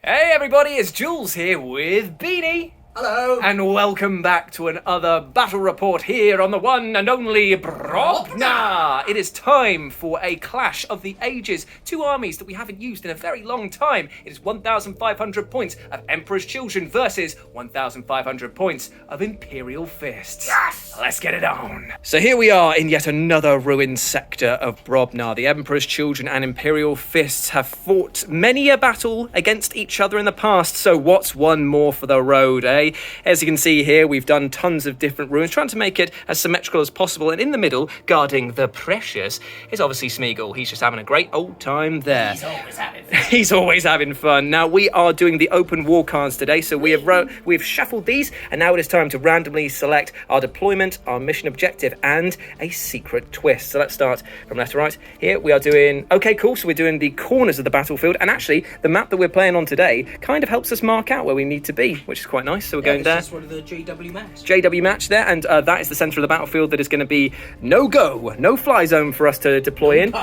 Hey everybody, it's Jules here with Beanie. Hello. And welcome back to another battle report here on the one and only Brobnar. It is time for a clash of the ages. Two armies that we haven't used in a very long time. It is 1,500 points of Emperor's Children versus 1,500 points of Imperial Fists. Yes! Let's get it on. So here we are in yet another ruined sector of Brobnar. The Emperor's Children and Imperial Fists have fought many a battle against each other in the past. So what's one more for the road, eh? As you can see here, we've done tons of different ruins, trying to make it as symmetrical as possible. And in the middle, guarding the precious, is obviously Smeagol. He's just having a great old time there. He's always having fun. He's always having fun. Now, we are doing the open war cards today, so we've shuffled these, and now it is time to randomly select our deployment, our mission objective, and a secret twist. So let's start from left to right. Here we are doing, okay, cool, so we're doing the corners of the battlefield, and actually, the map that we're playing on today kind of helps us mark out where we need to be, which is quite nice. So we're going there. This is one of the JW match. JW match there, and that is the centre of the battlefield that is going to be no-go, no-fly zone for us to deploy in.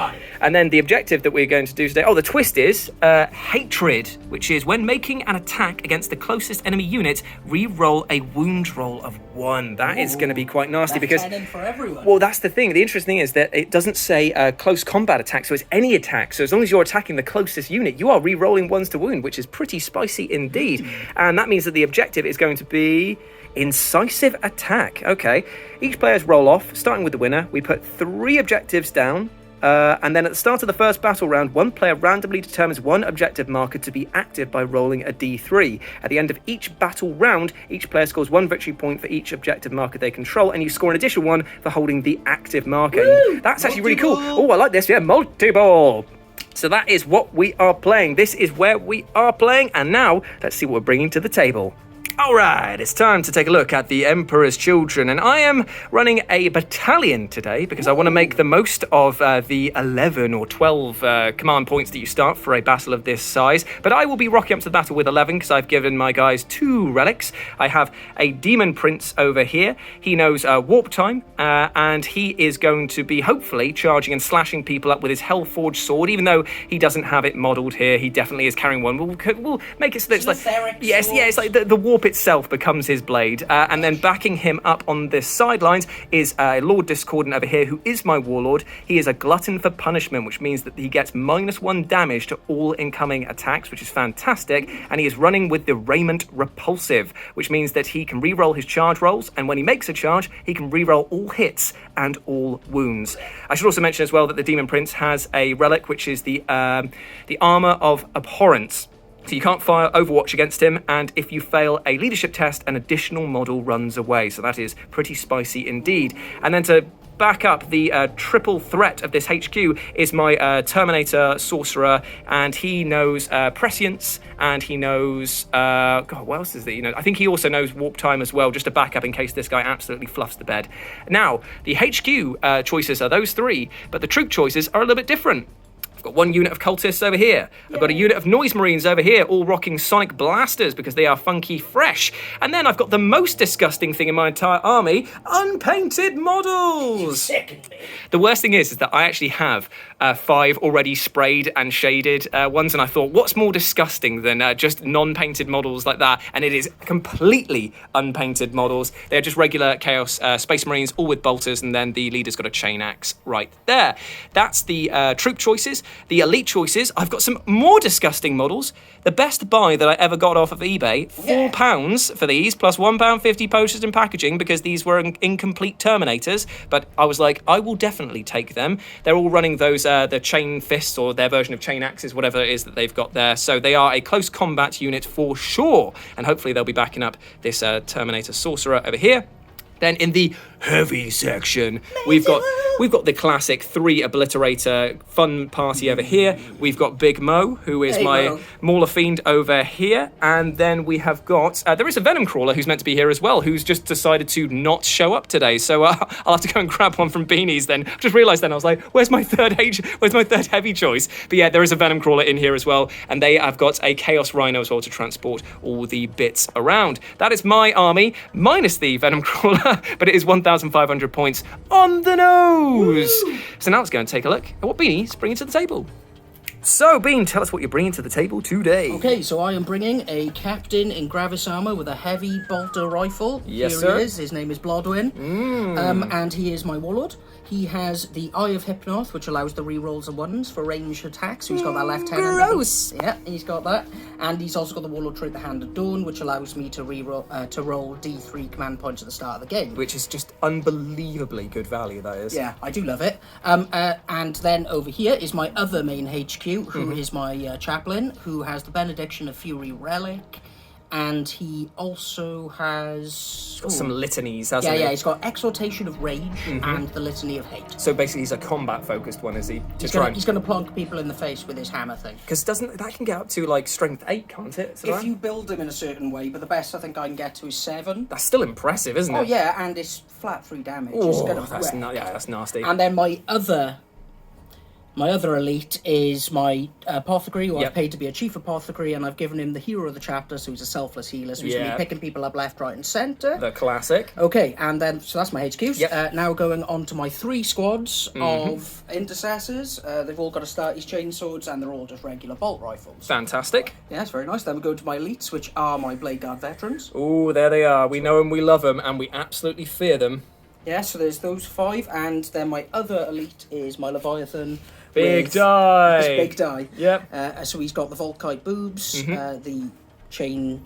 And then the objective that we're going to do today, the twist is hatred, which is when making an attack against the closest enemy unit, re-roll a wound roll of 1. That is going to be quite nasty because... for everyone. Well, that's the thing. The interesting thing is that it doesn't say close combat attack, so it's any attack. So as long as you're attacking the closest unit, you are re-rolling ones to wound, which is pretty spicy indeed. And that means that the objective is going to be incisive attack. Okay, each player's roll off, starting with the winner. We put 3 objectives down, and then at the start of the first battle round, one player randomly determines one objective marker to be active by rolling a d3. At the end of each battle round, each player scores 1 victory point for each objective marker they control, and you score an additional 1 for holding the active marker. That's actually really cool. Oh, I like this. Yeah, multi-ball. So that is what we are playing. This is where we are playing, and now let's see what we're bringing to the table. Alright, it's time to take a look at the Emperor's Children, and I am running a battalion today because I want to make the most of the 11 or 12 command points that you start for a battle of this size, but I will be rocking up to the battle with 11 because I've given my guys 2 relics. I have a Demon Prince over here. He knows warp time, and he is going to be hopefully charging and slashing people up with his Hellforged sword. Even though he doesn't have it modelled here, he definitely is carrying one. We'll make it so that it's like... Yes, it's like the warp itself becomes his blade, and then backing him up on the sidelines is Lord Discordant over here, who is my warlord. He is a glutton for punishment, which means that he gets -1 damage to all incoming attacks, which is fantastic, and he is running with the Raiment Repulsive, which means that he can re-roll his charge rolls, and when he makes a charge, he can re-roll all hits and all wounds. I should also mention as well that the Demon Prince has a relic, which is the Armour of Abhorrence. So you can't fire Overwatch against him, and if you fail a leadership test, an additional model runs away. So that is pretty spicy indeed. And then to back up the triple threat of this HQ is my Terminator Sorcerer, and he knows Prescience, and he knows God, what else is it? I think he also knows Warp Time as well, just to back up in case this guy absolutely fluffs the bed. Now, the HQ choices are those 3, but the troop choices are a little bit different. I've got 1 unit of cultists over here. I've got a unit of noise marines over here, all rocking sonic blasters because they are funky fresh. And then I've got the most disgusting thing in my entire army, unpainted models. The worst thing is that I actually have 5 already sprayed and shaded ones, and I thought, what's more disgusting than just non-painted models like that? And it is completely unpainted models. They're just regular Chaos Space Marines, all with bolters, and then the leader's got a chain axe right there. That's the troop choices. The elite choices, I've got some more disgusting models. The best buy that I ever got off of eBay, £4 for these, plus £1.50 postage and packaging, because these were incomplete Terminators. But I was like, I will definitely take them. They're all running those, the chain fists, or their version of chain axes, whatever it is that they've got there. So they are a close combat unit for sure. And hopefully they'll be backing up this Terminator Sorcerer over here. Then in the heavy section, we've got the classic 3 obliterator fun party over here. We've got Big Mo, who is my Mauler Fiend over here, and then we have got there is a Venom Crawler who's meant to be here as well, who's just decided to not show up today. So I'll have to go and grab one from Beanie's. Then I just realised then I was like, where's my third heavy choice? But yeah, there is a Venom Crawler in here as well, and they have got a Chaos Rhino as well to transport all the bits around. That is my army minus the Venom Crawler, but it is 1,500 points on the nose. Woo! So now let's go and take a look at what Beanie's bringing to the table. So, Bean, tell us what you're bringing to the table today. Okay, so I am bringing a captain in Gravis armor with a heavy bolter rifle. Yes, Here sir. he is. His name is Blodwyn. And he is my warlord. He has the Eye of Hypnoth, which allows the rerolls of ones for ranged attacks. So he's got that left-hand. Gross. Yeah, he's got that. And he's also got the warlord trait, the Hand of Dawn, which allows me to roll D3 command points at the start of the game. Which is just unbelievably good value, that is. Yeah, I do love it. And then over here is my other main HQ, who is my chaplain, who has the Benediction of Fury Relic, and he also has Some litanies, hasn't he? yeah, he's got Exhortation of Rage and the Litany of Hate. So basically, he's a combat-focused one, is he? He's going to plonk people in the face with his hammer thing. Because that can get up to like strength 8, can't it? If you build him in a certain way, but the best I think I can get to is 7. That's still impressive, isn't it? Oh yeah, and it's flat 3 damage. It's Oh, gonna that's wreck. that's nasty. And then my other elite is my apothecary, who Yep. I've paid to be a chief apothecary, and I've given him the hero of the chapter, so he's a selfless healer, so he's going to Yeah. be picking people up left, right, and centre. The classic. Okay, and then, so that's my HQs. Yep. Now going on to my 3 squads of intercessors. They've all got Astartes chainswords, and they're all just regular bolt rifles. Fantastic. Yeah, it's very nice. Then we go to my elites, which are my Blade Guard veterans. Oh, there they are. We know them, we love them, and we absolutely fear them. Yeah, so there's those 5, and then my other elite is my Leviathan. Big with die. this big die. Yep. So he's got the Volkite boobs, the chain.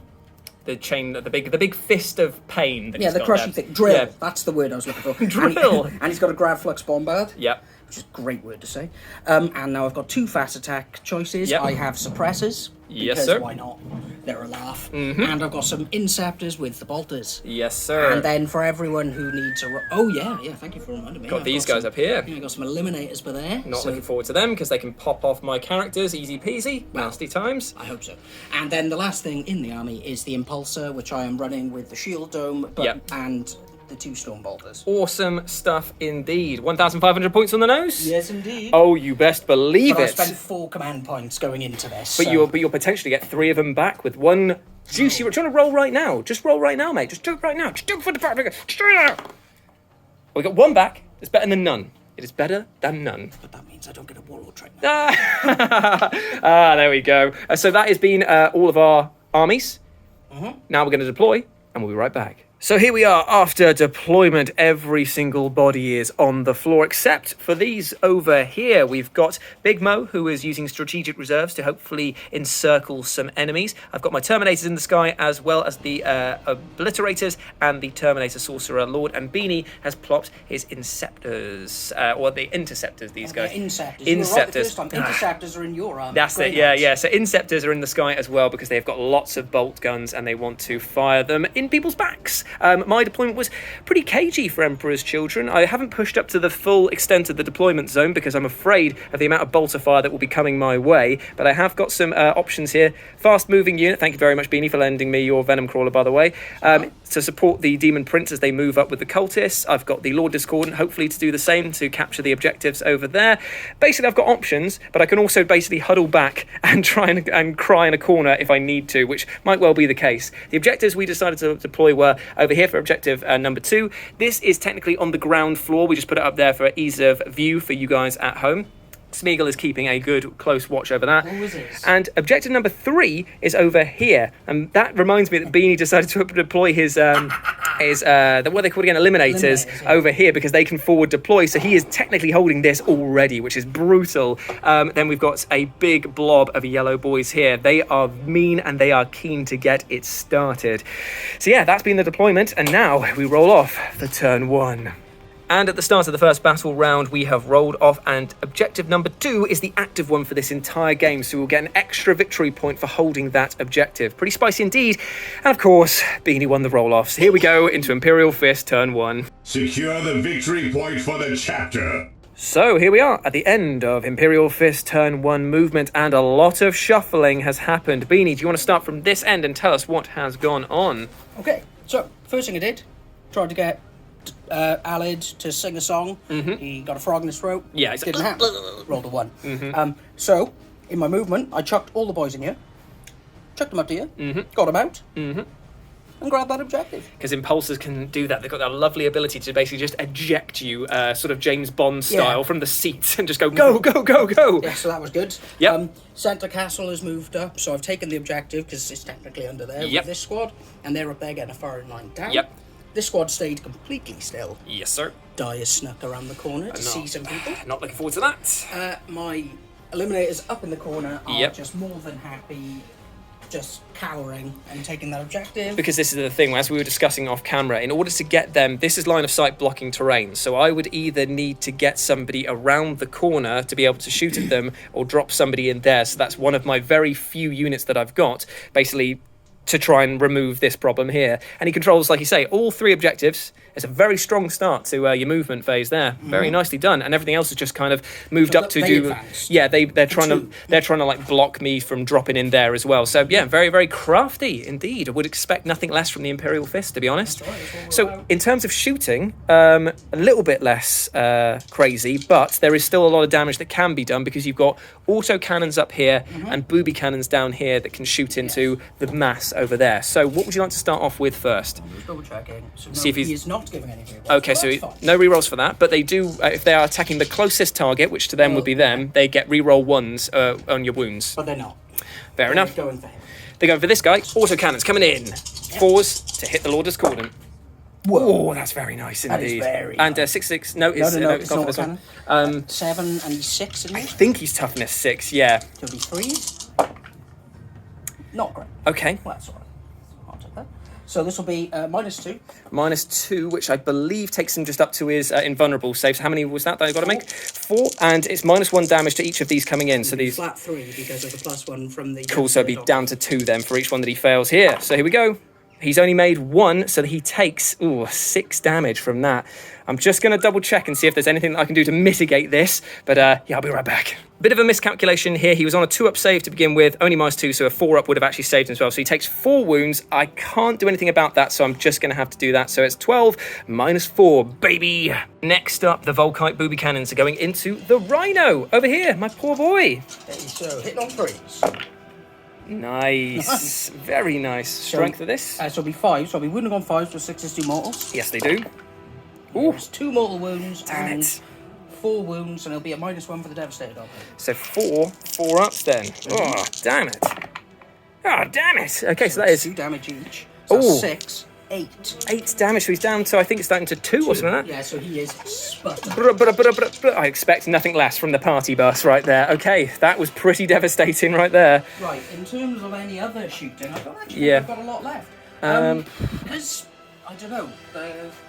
The chain, the big fist of pain. That Yeah, he's the got crushing there. thing. Drill. Yeah. That's the word I was looking for. Drill. And he's got a Grav Flux Bombard. Yep. Which is a great word to say. And now I've got 2 fast attack choices. Yep. I have suppressors. Yes, Because sir. why not? They're a laugh. And I've got some Inceptors with the bolters. Yes, sir. And then for everyone who needs a... Oh, yeah, thank you for reminding me. got I've these guys some, up here. Yeah, I've got some Eliminators by there. Not so looking forward to them because they can pop off my characters easy peasy. Nasty times. I hope so. And then the last thing in the army is the Impulsor, which I am running with the Shield Dome and the 2 Storm Bolters. Awesome stuff indeed. 1,500 points on the nose? Yes, indeed. Oh, you best believe But I it. spent 4 command points going into this. But you'll potentially get 3 of them back with 1 juicy. You're trying to roll right now. Just roll right now, mate. Just do it right now. Just do it for the back. Just do it now. We got 1 back. It's better than none. It is better than none. But that means I don't get a Warlord trait. There we go. So that has been all of our armies. Now we're going to deploy, and we'll be right back. So here we are after deployment. Every single body is on the floor except for these over here. We've got Big Mo, who is using strategic reserves to hopefully encircle some enemies. I've got my Terminators in the sky as well as the Obliterators and the Terminator Sorcerer Lord. And Beanie has plopped his Inceptors, or the Interceptors, these guys. Inceptors. Inceptors. You were right the first time. Interceptors are in your army. That's it, yeah. So Inceptors are in the sky as well because they've got lots of bolt guns and they want to fire them in people's backs. My deployment was pretty cagey for Emperor's Children. I haven't pushed up to the full extent of the deployment zone because I'm afraid of the amount of bolter fire that will be coming my way, but I have got some options here. Fast moving unit, thank you very much, Beanie, for lending me your Venom Crawler, by the way, to support the Demon Prince as they move up with the Cultists. I've got the Lord Discordant, hopefully to do the same to capture the objectives over there. Basically, I've got options, but I can also basically huddle back and try and cry in a corner if I need to, which might well be the case. The objectives we decided to deploy were over here for objective number 2. This is technically on the ground floor. We just put it up there for ease of view for you guys at home. Smeagol is keeping a good close watch over that. What was this? And objective number 3 is over here. And that reminds me that Beanie decided to deploy his what are they called again? Eliminators Yeah. over here because they can forward deploy. So he is technically holding this already, which is brutal. Then we've got a big blob of yellow boys here. They are mean and they are keen to get it started. So yeah, that's been the deployment. And now we roll off for turn 1. And at the start of the first battle round, we have rolled off, and objective number 2 is the active one for this entire game, so we'll get an extra victory point for holding that objective. Pretty spicy indeed. And of course, Beanie won the roll-offs. Here we go into Imperial Fist, turn 1. Secure the victory point for the chapter. So here we are at the end of Imperial Fist turn 1 movement, and a lot of shuffling has happened. Beanie, do you want to start from this end and tell us what has gone on? Okay, so first thing I did, tried to get Alid to sing a song. He got a frog in his throat. Yeah, it didn't happen. Rolled a 1. So in my movement, I chucked all the boys in here, chucked them up to here, got them out, and and grab that objective. Because impulsors can do that. They've got that lovely ability to basically just eject you, sort of James Bond style, from the seat and just go, go, go, go, go. Yeah, so that was good. Yep. Centre Castle has moved up, so I've taken the objective because it's technically under there with this squad, and they're up there getting a firing line down. Yep. This squad stayed completely still. Yes, sir. Di has snuck around the corner to see some people. Not looking forward to that. My eliminators up in the corner are Yep. just more than happy, just cowering and taking that objective. Because this is the thing, as we were discussing off camera, in order to get them, this is line of sight blocking terrain, so I would either need to get somebody around the corner to be able to shoot at them, or drop somebody in there. So that's one of my very few units that I've got, basically, to try and remove this problem here. And he controls, like you say, all 3 objectives. It's a very strong start to your movement phase there. Very nicely done. And everything else is just kind of moved up to they do. advanced. Yeah, they're trying to like block me from dropping in there as well. So yeah, very, very crafty indeed. I would expect nothing less from the Imperial Fist, to be honest. That's what we're So about. in terms of shooting, a little bit less crazy, but there is still a lot of damage that can be done because you've got auto cannons up here and booby cannons down here that can shoot into the mass over there. So what would you like to start off with first? Just double checking. So no, See if he's- he is not giving any rerolls. Okay, so that's fine. no rerolls for that, but they do, if they are attacking the closest target, which to them would be them, they get reroll 1s on your wounds. But they're not. Fair enough. They're going for him. They're going for this guy. Auto cannons coming in. 4s to hit the Lord Discordant. Whoa. Oh, that's very nice That is indeed. very And nice. 6/6. No, it's It's not for not this a one. cannon. 7 and he's 6 in I this. think he's toughness 6. Yeah. He'll be 3s. Not great. Okay. Well, that's all right. I'll take that. So this will be -2. -2, which I believe takes him just up to his invulnerable save. So how many was that I've got to make? 4. And it's -1 damage to each of these coming in. So these. Flat 3 because of the +1 from the... Cool, so it'd be down to 2 then for each one that he fails here. So here we go. He's only made 1, so he takes 6 damage from that. I'm just going to double check and see if there's anything that I can do to mitigate this. But yeah, I'll be right back. Bit of a miscalculation here. He was on a 2-up save to begin with, only -2, so a 4-up would have actually saved him as well. So he takes 4 wounds. I can't do anything about that, so I'm just going to have to do that. So it's 12 -4, baby. Next up, the Volkite booby cannons are going into the Rhino over here, my poor boy. Okay, so hitting on 3s. Nice. Very nice. Strength of this. So it'll be 5. So I'll be wounding on 5s with 6s do mortals. Yes, they do. There's 2 mortal wounds Damn and it. 4 wounds, and it'll be a -1 for the devastated on So 4 ups then. Oh, damn it. Oh, damn it. Okay, so that is 2 damage each. So Ooh. 6, 8. 8 damage. So he's down to, I think it's down to 2 or something like that. Yeah, so he is sputtered. I expect nothing less from the party bus right there. Okay, that was pretty devastating right there. Right, in terms of any other shooting, I don't actually Yeah. think I've got a lot left. Because, I don't know,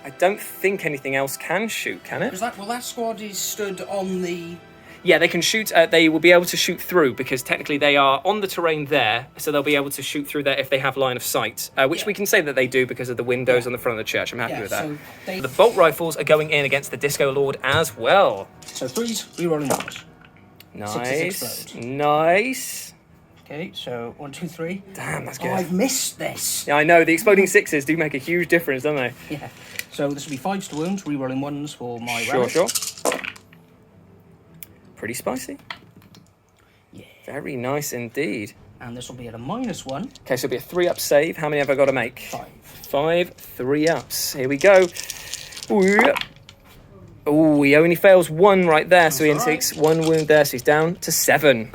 I don't think anything else can shoot, can it? that squad is stood on the... Yeah, they can shoot. They will be able to shoot through because technically they are on the terrain there, so they'll be able to shoot through there if they have line of sight, which we can say that they do because of the windows on the front of the church. I'm happy with that. so they... The bolt rifles are going in against the Disco Lord as well. So 3s, rerolling numbers. Nice, explode. nice. Okay, so 1, 2, 3. Damn, that's Oh, good. I've missed this. Yeah, I know the exploding 6s do make a huge difference, don't they? Yeah. So this will be 5s to wounds, rerolling 1s for my Sure, relic. sure. Pretty spicy. Yeah. Very nice indeed. And this will be at a -1. Okay, so it'll be a 3-up save. How many have I got to make? 5. 5 3-ups. Here we go. Oh, he only fails 1 right there, so he only takes 1 wound there, so he's down to 7.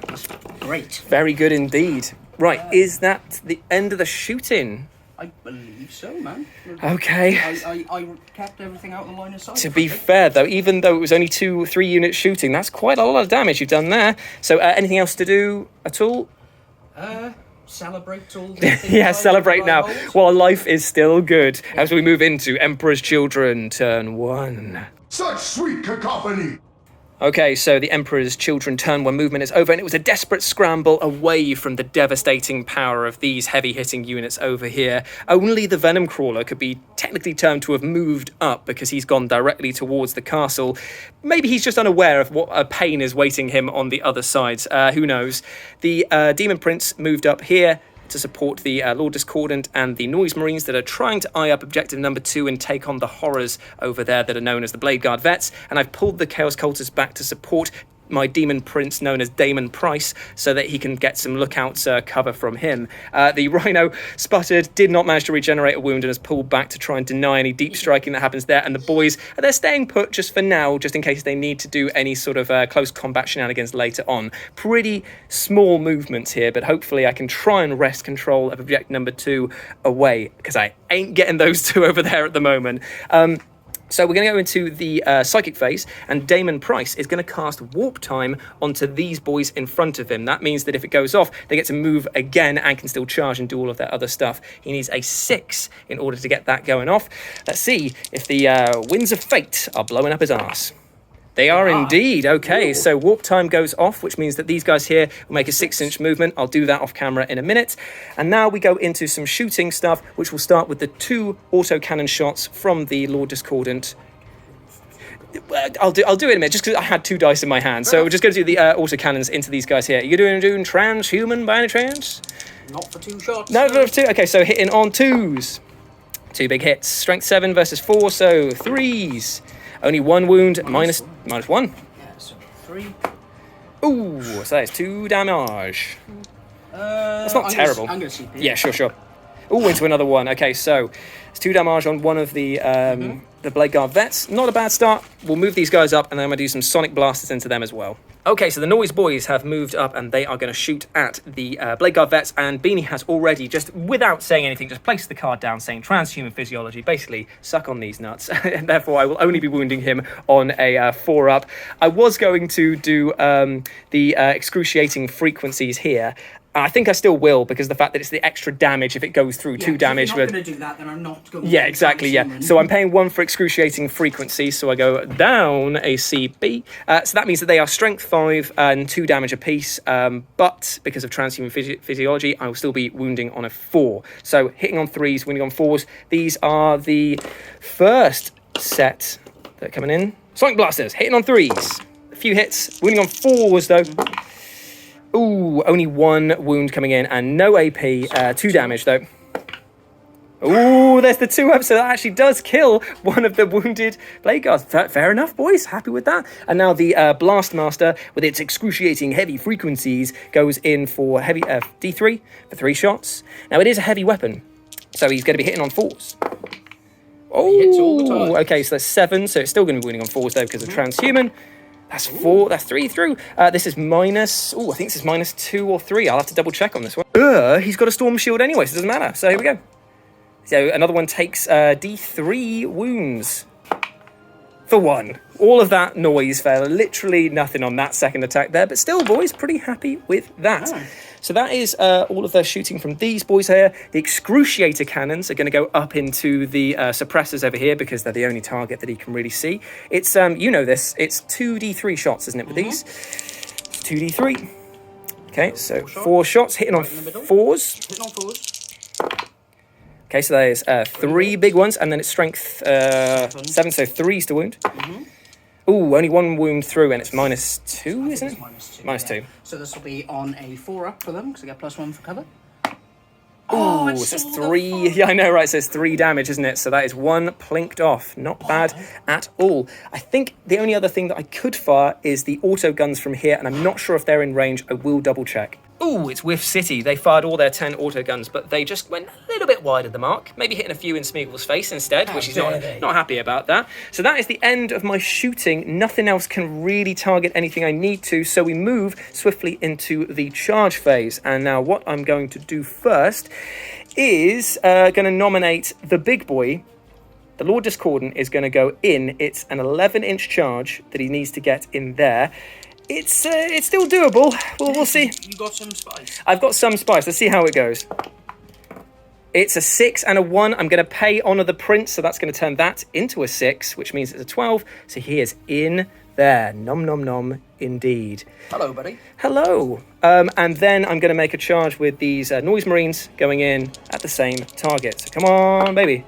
Great. Very good indeed. Right, is that the end of the shooting? I believe so, man. Okay. I kept everything out of the line of sight. To be fair, though, even though it was only 3 units shooting, that's quite a lot of damage you've done there. So anything else to do at all? Celebrate all the things Yeah, I celebrate now, hold. while life is still good, as we move into Emperor's Children, turn 1. Such sweet cacophony! Okay, so the Emperor's Children turn 1 movement is over, and it was a desperate scramble away from the devastating power of these heavy-hitting units over here. Only the Venom Crawler could be technically termed to have moved up because he's gone directly towards the castle. Maybe he's just unaware of what a pain is waiting him on the other side. Who knows? The Demon Prince moved up here to support the Lord Discordant and the Noise Marines that are trying to eye up objective number 2 and take on the horrors over there that are known as the Blade Guard Vets. And I've pulled the Chaos Cultists back to support my demon prince known as Damon Price so that he can get some lookouts cover from him. The rhino sputtered, did not manage to regenerate a wound and has pulled back to try and deny any deep striking that happens there. And the boys, they're staying put just for now, just in case they need to do any sort of close combat shenanigans later on. Pretty small movements here, but hopefully I can try and wrest control of objective number 2 away, because I ain't getting those two over there at the moment. So we're going to go into the psychic phase, and Damon Price is going to cast Warp Time onto these boys in front of him. That means that if it goes off, they get to move again and can still charge and do all of their other stuff. He needs a 6 in order to get that going off. Let's see if the winds of fate are blowing up his arse. They are indeed. Okay, so Warp Time goes off, which means that these guys here will make a 6-inch movement. I'll do that off camera in a minute. And now we go into some shooting stuff, which will start with the 2 autocannon shots from the Lord Discordant. I'll do it in a minute, just because I had 2 dice in my hand. So we're just going to do the autocannons into these guys here. You're doing transhuman by any chance? Not for 2 shots. No, for 2. Okay, so hitting on 2s. 2 big hits. Strength 7 versus 4, so 3s. Only 1 wound, minus 1. Yeah, so 3. Ooh, so that is 2 damage. That's not terrible. I'm going to CP. Yeah, sure. Ooh, into another one. Okay, so it's 2 damage on one of the Blade Guard vets. Not a bad start. We'll move these guys up, and then I'm going to do some sonic blasters into them as well. Okay, so the Noise boys have moved up, and they are going to shoot at the Blade Guard vets, and Beanie has already, just without saying anything, just placed the card down saying transhuman physiology, basically suck on these nuts, and therefore I will only be wounding him on a 4-up. I was going to do the excruciating frequencies here. I think I still will, because the fact that it's the extra damage if it goes through 2 damage. If you're not going to do that, then I'm not going to. Yeah, exactly, yeah. So I'm paying 1 for excruciating frequency, so I go down a CB. So that means that they are strength 5 and 2 damage apiece, but because of transhuman physiology, I will still be wounding on a 4. So hitting on 3s, wounding on 4s. These are the first set that are coming in. Sonic Blasters, hitting on 3s. A few hits, wounding on 4s though. Ooh, only 1 wound coming in and no AP, 2 damage though. Ooh, there's the 2-up, so that actually does kill one of the wounded Blade Guards. Fair enough, boys, happy with that. And now the Blast Master, with its excruciating heavy frequencies, goes in for heavy D3 for 3 shots. Now it is a heavy weapon, so he's going to be hitting on 4s. Oh, he hits all the time. Okay, so that's 7, so it's still going to be wounding on 4s though because of transhuman. That's 4, that's 3 through. This is minus, I think this is minus 2 or 3. I'll have to double check on this one. He's got a Storm Shield anyway, so it doesn't matter. So here we go. So another one takes D3 wounds for 1. All of that noise fell, literally nothing on that second attack there, but still, boys, pretty happy with that. Oh. So that is all of the shooting from these boys here. The Excruciator cannons are going to go up into the suppressors over here because they're the only target that he can really see. It's, you know this, it's 2d3 shots, isn't it, with these? It's 2d3. Okay, so 4 shots, hitting on 4s. Hitting on 4s. Okay, so there's 3 big ones, and then it's strength 7, so 3s to wound. Ooh, only 1 wound through, and it's minus 2, isn't it? Minus 2. So this will be on a 4-up for them, because they get +1 for cover. Oh, so it's 3. Yeah, I know, right? So it's 3 damage, isn't it? So that is 1 plinked off. Not bad at all. I think the only other thing that I could fire is the auto guns from here, and I'm not sure if they're in range. I will double check. Ooh, it's Whiff City. They fired all their 10 auto guns, but they just went a little bit wide of the mark. Maybe hitting a few in Smeagol's face instead, which he's not happy about that. So that is the end of my shooting. Nothing else can really target anything I need to, so we move swiftly into the charge phase. And now what I'm going to do first is going to nominate the big boy. The Lord Discordant is going to go in. It's an 11-inch charge that he needs to get in there. It's still doable. We'll see. You got some spice. I've got some spice. Let's see how it goes. It's a 6 and a 1. I'm going to pay Honor the Prince, so that's going to turn that into a 6, which means it's a 12. So he is in there. Nom nom nom, indeed. Hello, buddy. Hello. And then I'm going to make a charge with these Noise Marines going in at the same target. So come on, baby.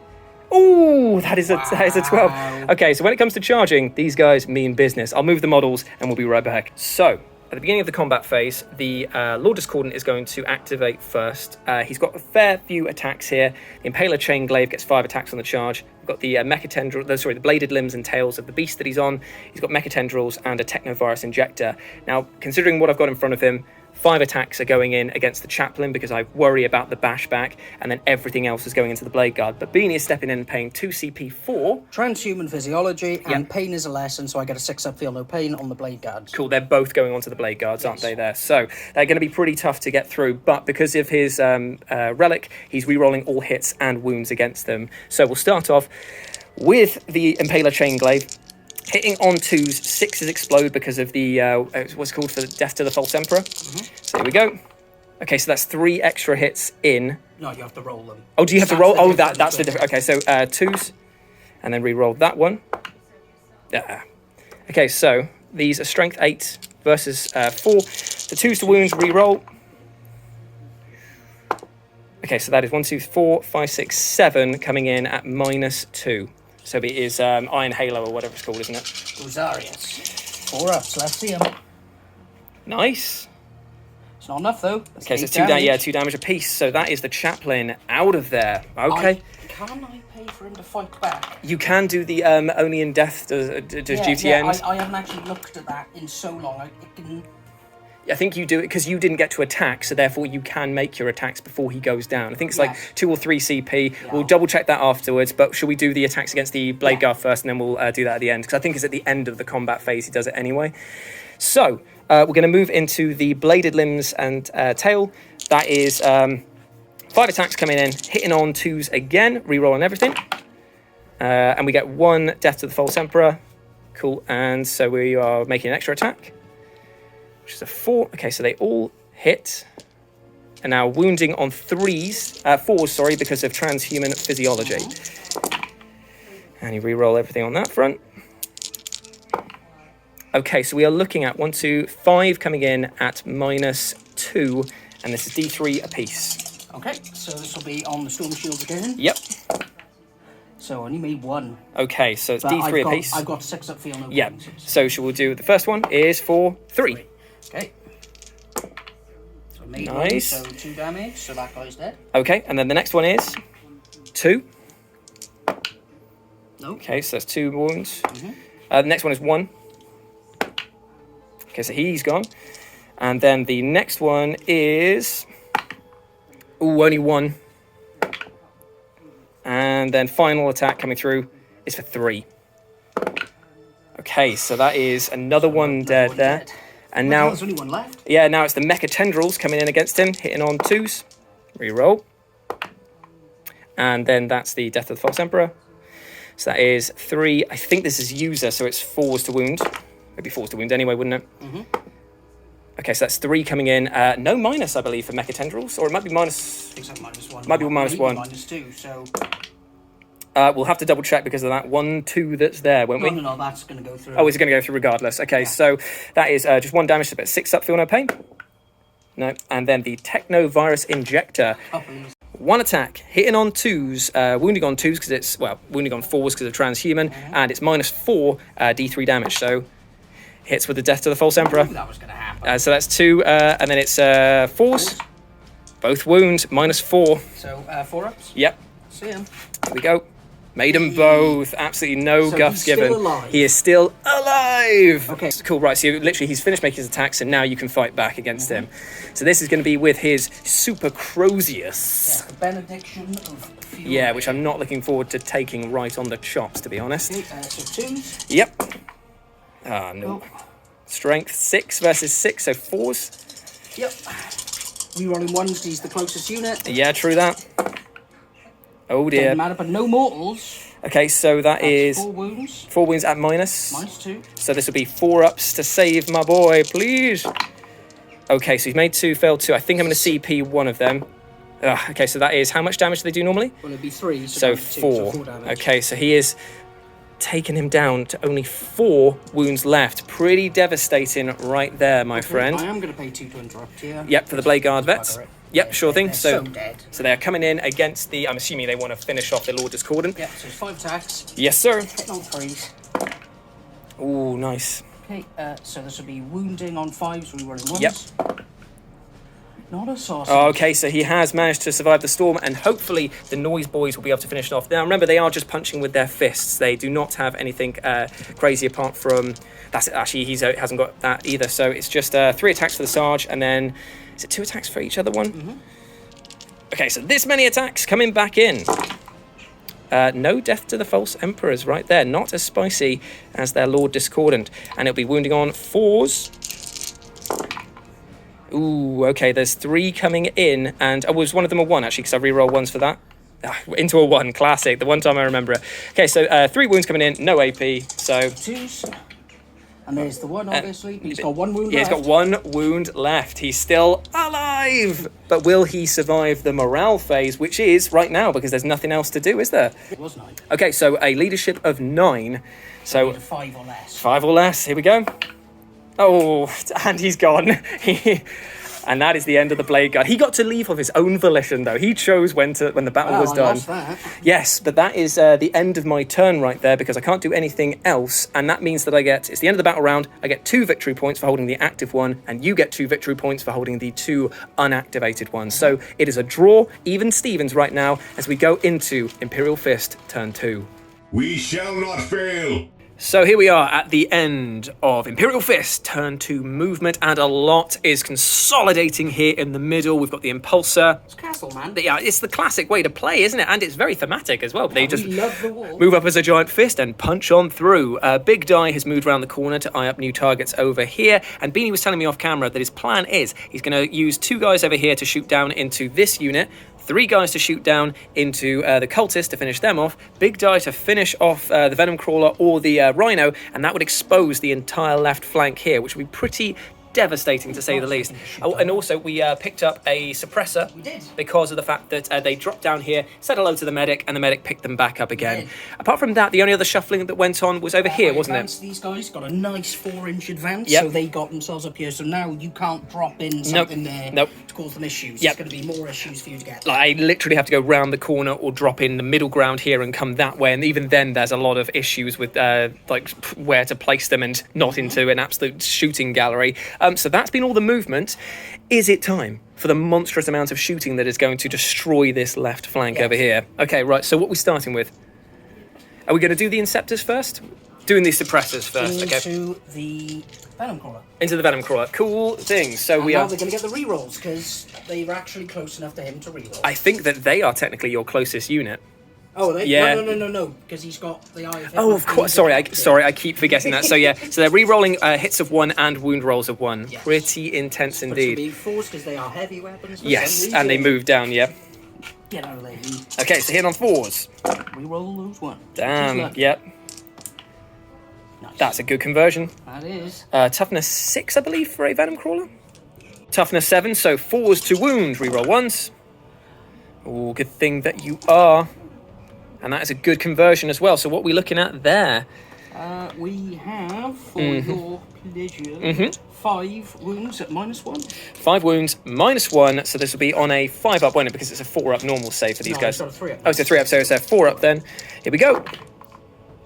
Ooh, that is a 12. Okay, so when it comes to charging, these guys mean business. I'll move the models and we'll be right back. So, at the beginning of the combat phase, the Lord Discordant is going to activate first. He's got a fair few attacks here. The Impaler Chainglaive gets 5 attacks on the charge. We've got the the bladed limbs and tails of the beast that he's on. He's got Mecha Tendrils and a Technovirus Injector. Now, considering what I've got in front of him, 5 attacks are going in against the Chaplain because I worry about the bashback, and then everything else is going into the Blade Guard. But Beanie is stepping in and paying 2 CP for Transhuman Physiology, and Pain is a lesson, so I get a 6-up Feel No Pain on the Blade Guards. Cool, they're both going onto the Blade Guards, aren't they, there? So they're going to be pretty tough to get through, but because of his relic, he's re-rolling all hits and wounds against them. So we'll start off with the Impaler Chainglaive. Hitting on 2s, 6s explode because of the, what's called for Death to the False Emperor. So here we go. Okay, so that's 3 extra hits in. No, you have to roll them. Oh, do you have to roll? Oh, that's the difference. Okay, so 2s, and then re-roll that one. Okay, so these are strength 8 versus 4. The 2s to wounds, re-roll. Okay, so that is 1, 2, 4, 5, 6, 7 coming in at -2. So it is Iron Halo or whatever it's called, isn't it? Rosarius. 4 ups, let's see him. Nice. It's not enough though. That's Okay, so 8 damage. 2 damage apiece. So that is the Chaplain out of there. Okay. Can I pay for him to fight back? You can do the only in death does duty end. I haven't actually looked at that in so long. I think you do it because you didn't get to attack, so therefore you can make your attacks before he goes down. I think it's like 2 or 3 CP. Yeah. We'll double check that afterwards, but should we do the attacks against the Blade Guard first, and then we'll do that at the end? Because I think it's at the end of the combat phase he does it anyway. So we're going to move into the Bladed Limbs and Tail. That is 5 attacks coming in, hitting on 2s again, re-rolling everything. And we get 1 Death to the False Emperor. Cool, and so we are making an extra attack, which is a 4. Okay, so they all hit. And now wounding on 4s, sorry, because of transhuman physiology. And you re-roll everything on that front. Okay, so we are looking at 1, 2, 5 coming in at -2, and this is D3 apiece. Okay, so this will be on the Storm Shields again. Yep. So I only made 1. Okay, so it's D3 apiece. I've got 6 up Feel No Pain. Yep. So shall we do the first one is for 3. Okay. So I made Nice. 1, so 2 damage, so that guy's dead. Okay, and then the next one is 2. Nope. Okay, so that's 2 wounds. The next one is 1. Okay, so he's gone. And then the next one is... Ooh, only 1. And then final attack coming through is for 3. Okay, so that is another one dead there. And now... There's only 1 left. Yeah, now it's the Mecha Tendrils coming in against him, hitting on 2s. Reroll. And then that's the Death of the False Emperor. So that is 3. I think this is user, so it's 4s to wound. It'd be 4s to wound anyway, wouldn't it? Okay, so that's 3 coming in. No minus, I believe, for Mecha Tendrils. Or it might be minus... Looks like -1. Might be -1. -2, so... We'll have to double check because of that 1, 2 that's there, won't we? No, that's going to go through. Oh, it's going to go through regardless. Okay, so that is just 1 damage, so about 6 up, Feel No Pain. No, and then the Technovirus Injector. Oh, please. 1 attack, hitting on 2s, wounding on 2s because it's, well, wounding on 4s because of transhuman, and it's -4 D3 damage, so hits with the Death to the False Emperor. That was going to happen. So that's 2, and then it's 4s. Both wounds, -4. So 4 ups. Yep, See him. here we go. Made them both. Absolutely no So guffs he's still given. alive. He is still alive. Okay. Cool. Right. So literally, he's finished making his attacks, and now you can fight back against him. So this is going to be with his Super Crozius. Yeah, the benediction of fury. Yeah, which I'm not looking forward to taking right on the chops, to be honest. Okay, so 2s. Yep. Ah, no. Strength 6 versus 6, so 4s. Yep. Rerolling 1s, he's the closest unit. Yeah, true that. Oh dear. Doesn't matter, but no mortals. Okay, so That's is 4 wounds. 4 wounds at minus. -2. So this will be 4 ups to save my boy, please. Okay, so he's made 2, failed 2. I think I'm going to CP one of them. Okay, so that is, how much damage do they do normally? Well, it'd be 3. So 4. Okay, so he is taking him down to only 4 wounds left. Pretty devastating right there, my friend. I am going to pay 2 to interrupt here. Yep, for the Blade Guard vets. Yep, sure thing. They're So dead. so they're coming in against the, I'm assuming they want to finish off the Lord Discordant. Yep, so it's 5 attacks. Yes, sir. Hitting on 3s. Ooh, nice. Okay, so this will be wounding on 5s, rerolling 1s. Yep. Not a sausage. Okay, so he has managed to survive the storm, and hopefully the Noise boys will be able to finish it off. Now, remember, they are just punching with their fists. They do not have anything crazy apart from... That's actually, he hasn't got that either. So it's just 3 attacks for the Sarge, and then... Is it 2 attacks for each other one? Mm-hmm. Okay, so this many attacks coming back in. No death to the false emperors right there. Not as spicy as their Lord Discordant. And it'll be wounding on 4s. Ooh, okay, there's 3 coming in, and was one of them a 1, actually, because I re-roll 1s for that. Into a 1, classic, the one time I remember it. Okay, so 3 wounds coming in, no AP, so... 2s. And there's the 1, obviously. He's got 1 wound left. He's got 1 wound left. He's still alive! But will he survive the morale phase, which is right now, because there's nothing else to do, is there? It was 9. Okay, so a leadership of 9. So 5 or less. 5 or less, here we go. Oh, and he's gone. And that is the end of the Blade Guard. He got to leave of his own volition, though. He chose when the battle was done. Lost that. Yes, but that is the end of my turn right there, because I can't do anything else, and that means that it's the end of the battle round. I get 2 victory points for holding the active one, and you get 2 victory points for holding the 2 unactivated ones. So it is a draw, even Stevens right now, as we go into Imperial Fist turn 2. We shall not fail. So here we are at the end of Imperial Fist, turn 2 movement, and a lot is consolidating here in the middle. We've got the Impulsor. It's Castle, man. Yeah, it's the classic way to play, isn't it? And it's very thematic as well. They just love the wall. move up as a giant fist and punch on through. Big Die has moved around the corner to eye up new targets over here, and Beanie was telling me off camera that his plan is he's going to use 2 guys over here to shoot down into this unit, 3 guys to shoot down into the cultists to finish them off, Big Die to finish off the Venom Crawler or the Rhino, and that would expose the entire left flank here, which would be pretty devastating to say the least. Oh, and also we picked up a suppressor. We did. Because of the fact that they dropped down here, said hello to the medic, and the medic picked them back up again. Apart from that, the only other shuffling that went on was over here, wasn't it? These guys got a nice 4-inch advance, Yep. so they got themselves up here. So now you can't drop in something there to cause them issues. Yep. It's going to be more issues for you to get. I literally have to go round the corner or drop in the middle ground here and come that way, and even then there's a lot of issues with where to place them and not into an absolute shooting gallery. So that's been all the movement. Is it time for the monstrous amount of shooting that is going to destroy this left flank over here? Okay, right, so what are we starting with? Are we going to do the Inceptors first? Doing these suppressors first, okay. Into the Venom Crawler. Into the Venom Crawler. Cool thing. So and we now are... they're going to get the rerolls, because they were actually close enough to him to reroll. I think that they are technically your closest unit. Oh, they? Yeah. No, because he's got the eye of him. Oh, of course. Sorry, I keep forgetting that. So yeah, so they're re-rolling hits of 1 and wound rolls of 1. Yes. Pretty intense indeed. But it's going to be 4s because they are heavy weapons. Yes, and they move down. Yeah. Get out of there. Okay, so hit on 4s. Reroll those 1. Damn. Yep. Nice. That's a good conversion. That is. Toughness 6, I believe, for a Venom Crawler. Toughness 7, so 4s to wound. Re-roll 1s. Oh, good thing that you are. And that is a good conversion as well. So what are we looking at there? We have, for your pleasure, 5 wounds at -1. 5 wounds, -1. So this will be on a 5-up, won't it? Because it's a 4-up normal save for these guys. It's got a 3-up. Oh, it's a 3-up, so it's a 4-up then. Here we go.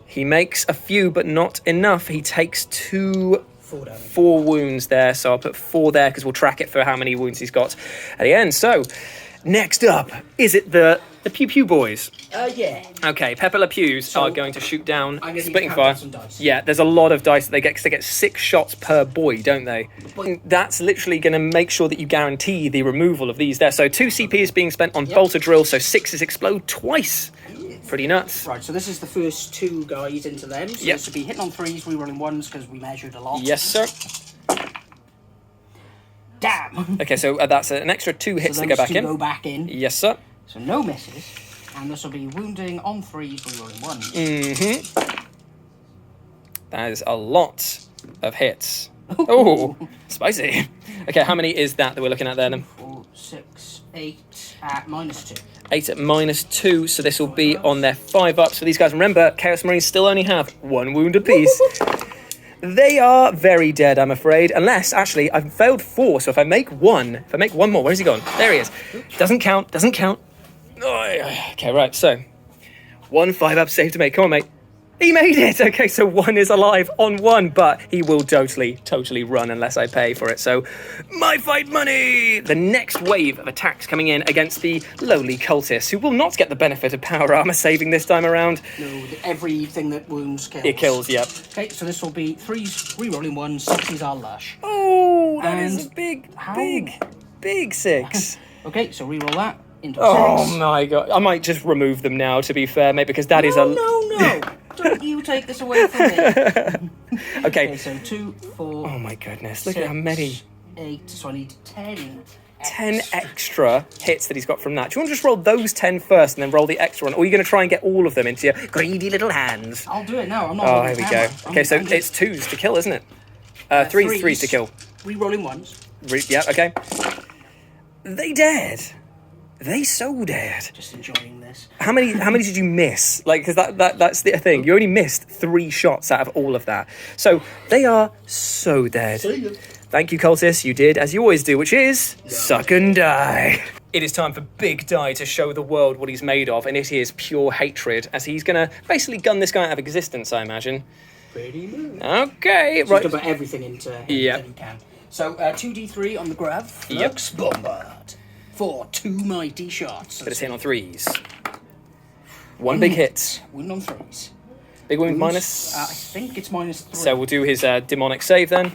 He makes a few, but not enough. He takes 4 wounds there. So I'll put 4 there because we'll track it for how many wounds he's got at the end. So next up, is it the Pew Pew boys? Yeah. Okay, Pepper Le Pews are going to shoot down Splitting to Fire. count some dice. Yeah, there's a lot of dice that they get, because they get 6 shots per boy, don't they? That's literally going to make sure that you guarantee the removal of these there. So 2 CP is being spent on Bolter Drill, so 6s explode twice. Pretty nuts. Right, so this is the first 2 guys into them. So this would be hitting on 3s, rerolling 1s because we measured a lot. Yes, sir. Damn. Okay, so that's an extra 2 hits to go back in. Go back in. Yes, sir. So no misses. And this will be wounding on 3s, rerolling 1s. That is a lot of hits. Oh, spicy. Okay, how many is that we're looking at there then? 4, 6, 8 at -2. 8 at -2, so this will be on their 5-ups for these guys. Remember, Chaos Marines still only have 1 wound apiece. They are very dead, I'm afraid. Unless, actually, I've failed 4, so if I make one more, where's he gone? There he is. Doesn't count. Oh, okay, right, so 1 5-up save to make. Come on, mate. He made it! Okay, so 1 is alive on 1, but he will totally run unless I pay for it. So, my fight money! The next wave of attacks coming in against the lowly cultists, who will not get the benefit of power armor saving this time around. No, everything that wounds kills. It kills, yep. Okay, so this will be 3s, re-rolling 1s, 6s are lush. Oh, that And is a big 6. Okay, so re-roll that into a 6. Oh my god. I might just remove them now, to be fair, mate, because that is a... No. Don't you take this away from me. Okay. So 2, 4... Oh my goodness, look at how many... 8, so I need 10. 10 extra hits that he's got from that. Do you want to just roll those 10 first and then roll the extra one? Or are you going to try and get all of them into your greedy little hands? I'll do it now. I'm not. Oh, here we go. Okay, so it's 2s to kill, isn't it? 3s to kill. Re-rolling 1s. Yeah, okay. They dared. They so dared. Just enjoying this. How many did you miss? Like, because that's the thing. You only missed 3 shots out of all of that. So they are so dead. Thank you, cultists. You did as you always do, which is suck and die. It is time for Big Die to show the world what he's made of, and it is pure hatred, as he's going to basically gun this guy out of existence, I imagine. Pretty much. Okay, So right. he's going to put everything into him Yep. that he can. So 2d3 on the grav. Flux bombard. For 2 mighty shots. But it's hitting on 3s. 1 big hit. Wound on 3s. Big wound Wounds, minus. I think it's minus 3. So we'll do his demonic save then,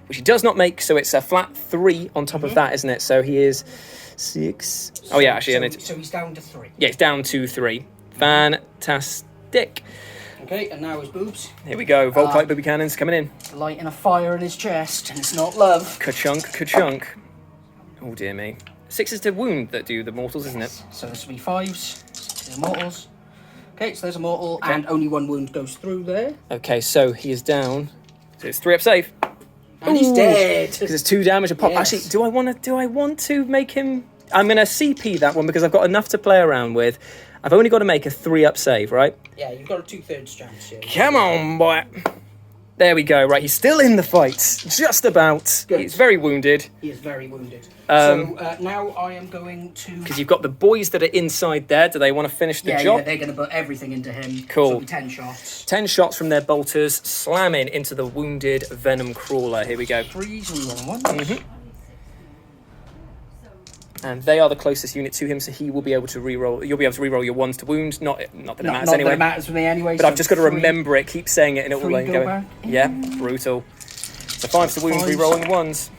which he does not make, so it's a flat 3 on top of that, isn't it? So he is 6. Oh yeah, actually, so he's down to 3. yeah, it's down to 3. Fantastic. Okay, and now his boobs. Here we go. Volkite booby cannons coming in. Lighting a fire in his chest, and it's not love. Ka-chunk, ka-chunk. Oh dear me. 6 is the wound that do the mortals, isn't it? So this will be 5s. 6 is mortals. Okay, so there's a mortal, and only 1 wound goes through there. Okay, so he is down. So it's 3 up save. And he's dead. Because it's 2 damage a pop. Yes. Actually, do I want to make him... I'm going to CP that one because I've got enough to play around with. I've only got to make a 3 up save, right? Yeah, you've got a 2/3 chance here. Come on, boy. There we go. Right, he's still in the fight. Just about. Good. He's very wounded. He is very wounded. So now I am going to... Because you've got the boys that are inside there. Do they want to finish the job? Yeah, they're going to put everything into him. Cool. So it'll be 10 shots. 10 shots from their bolters, slamming into the wounded venom crawler. Here we go. 3s, we roll 1s. And they are the closest unit to him, so he will be able to reroll. You'll be able to reroll your 1s to wound. Not that it matters Not anyway. that it matters for me anyway. But so I've just got to 3. remember it, keep saying it, and it will 3 like go go. back. Yeah, brutal. So 5s to wound, 5s. rerolling 1s.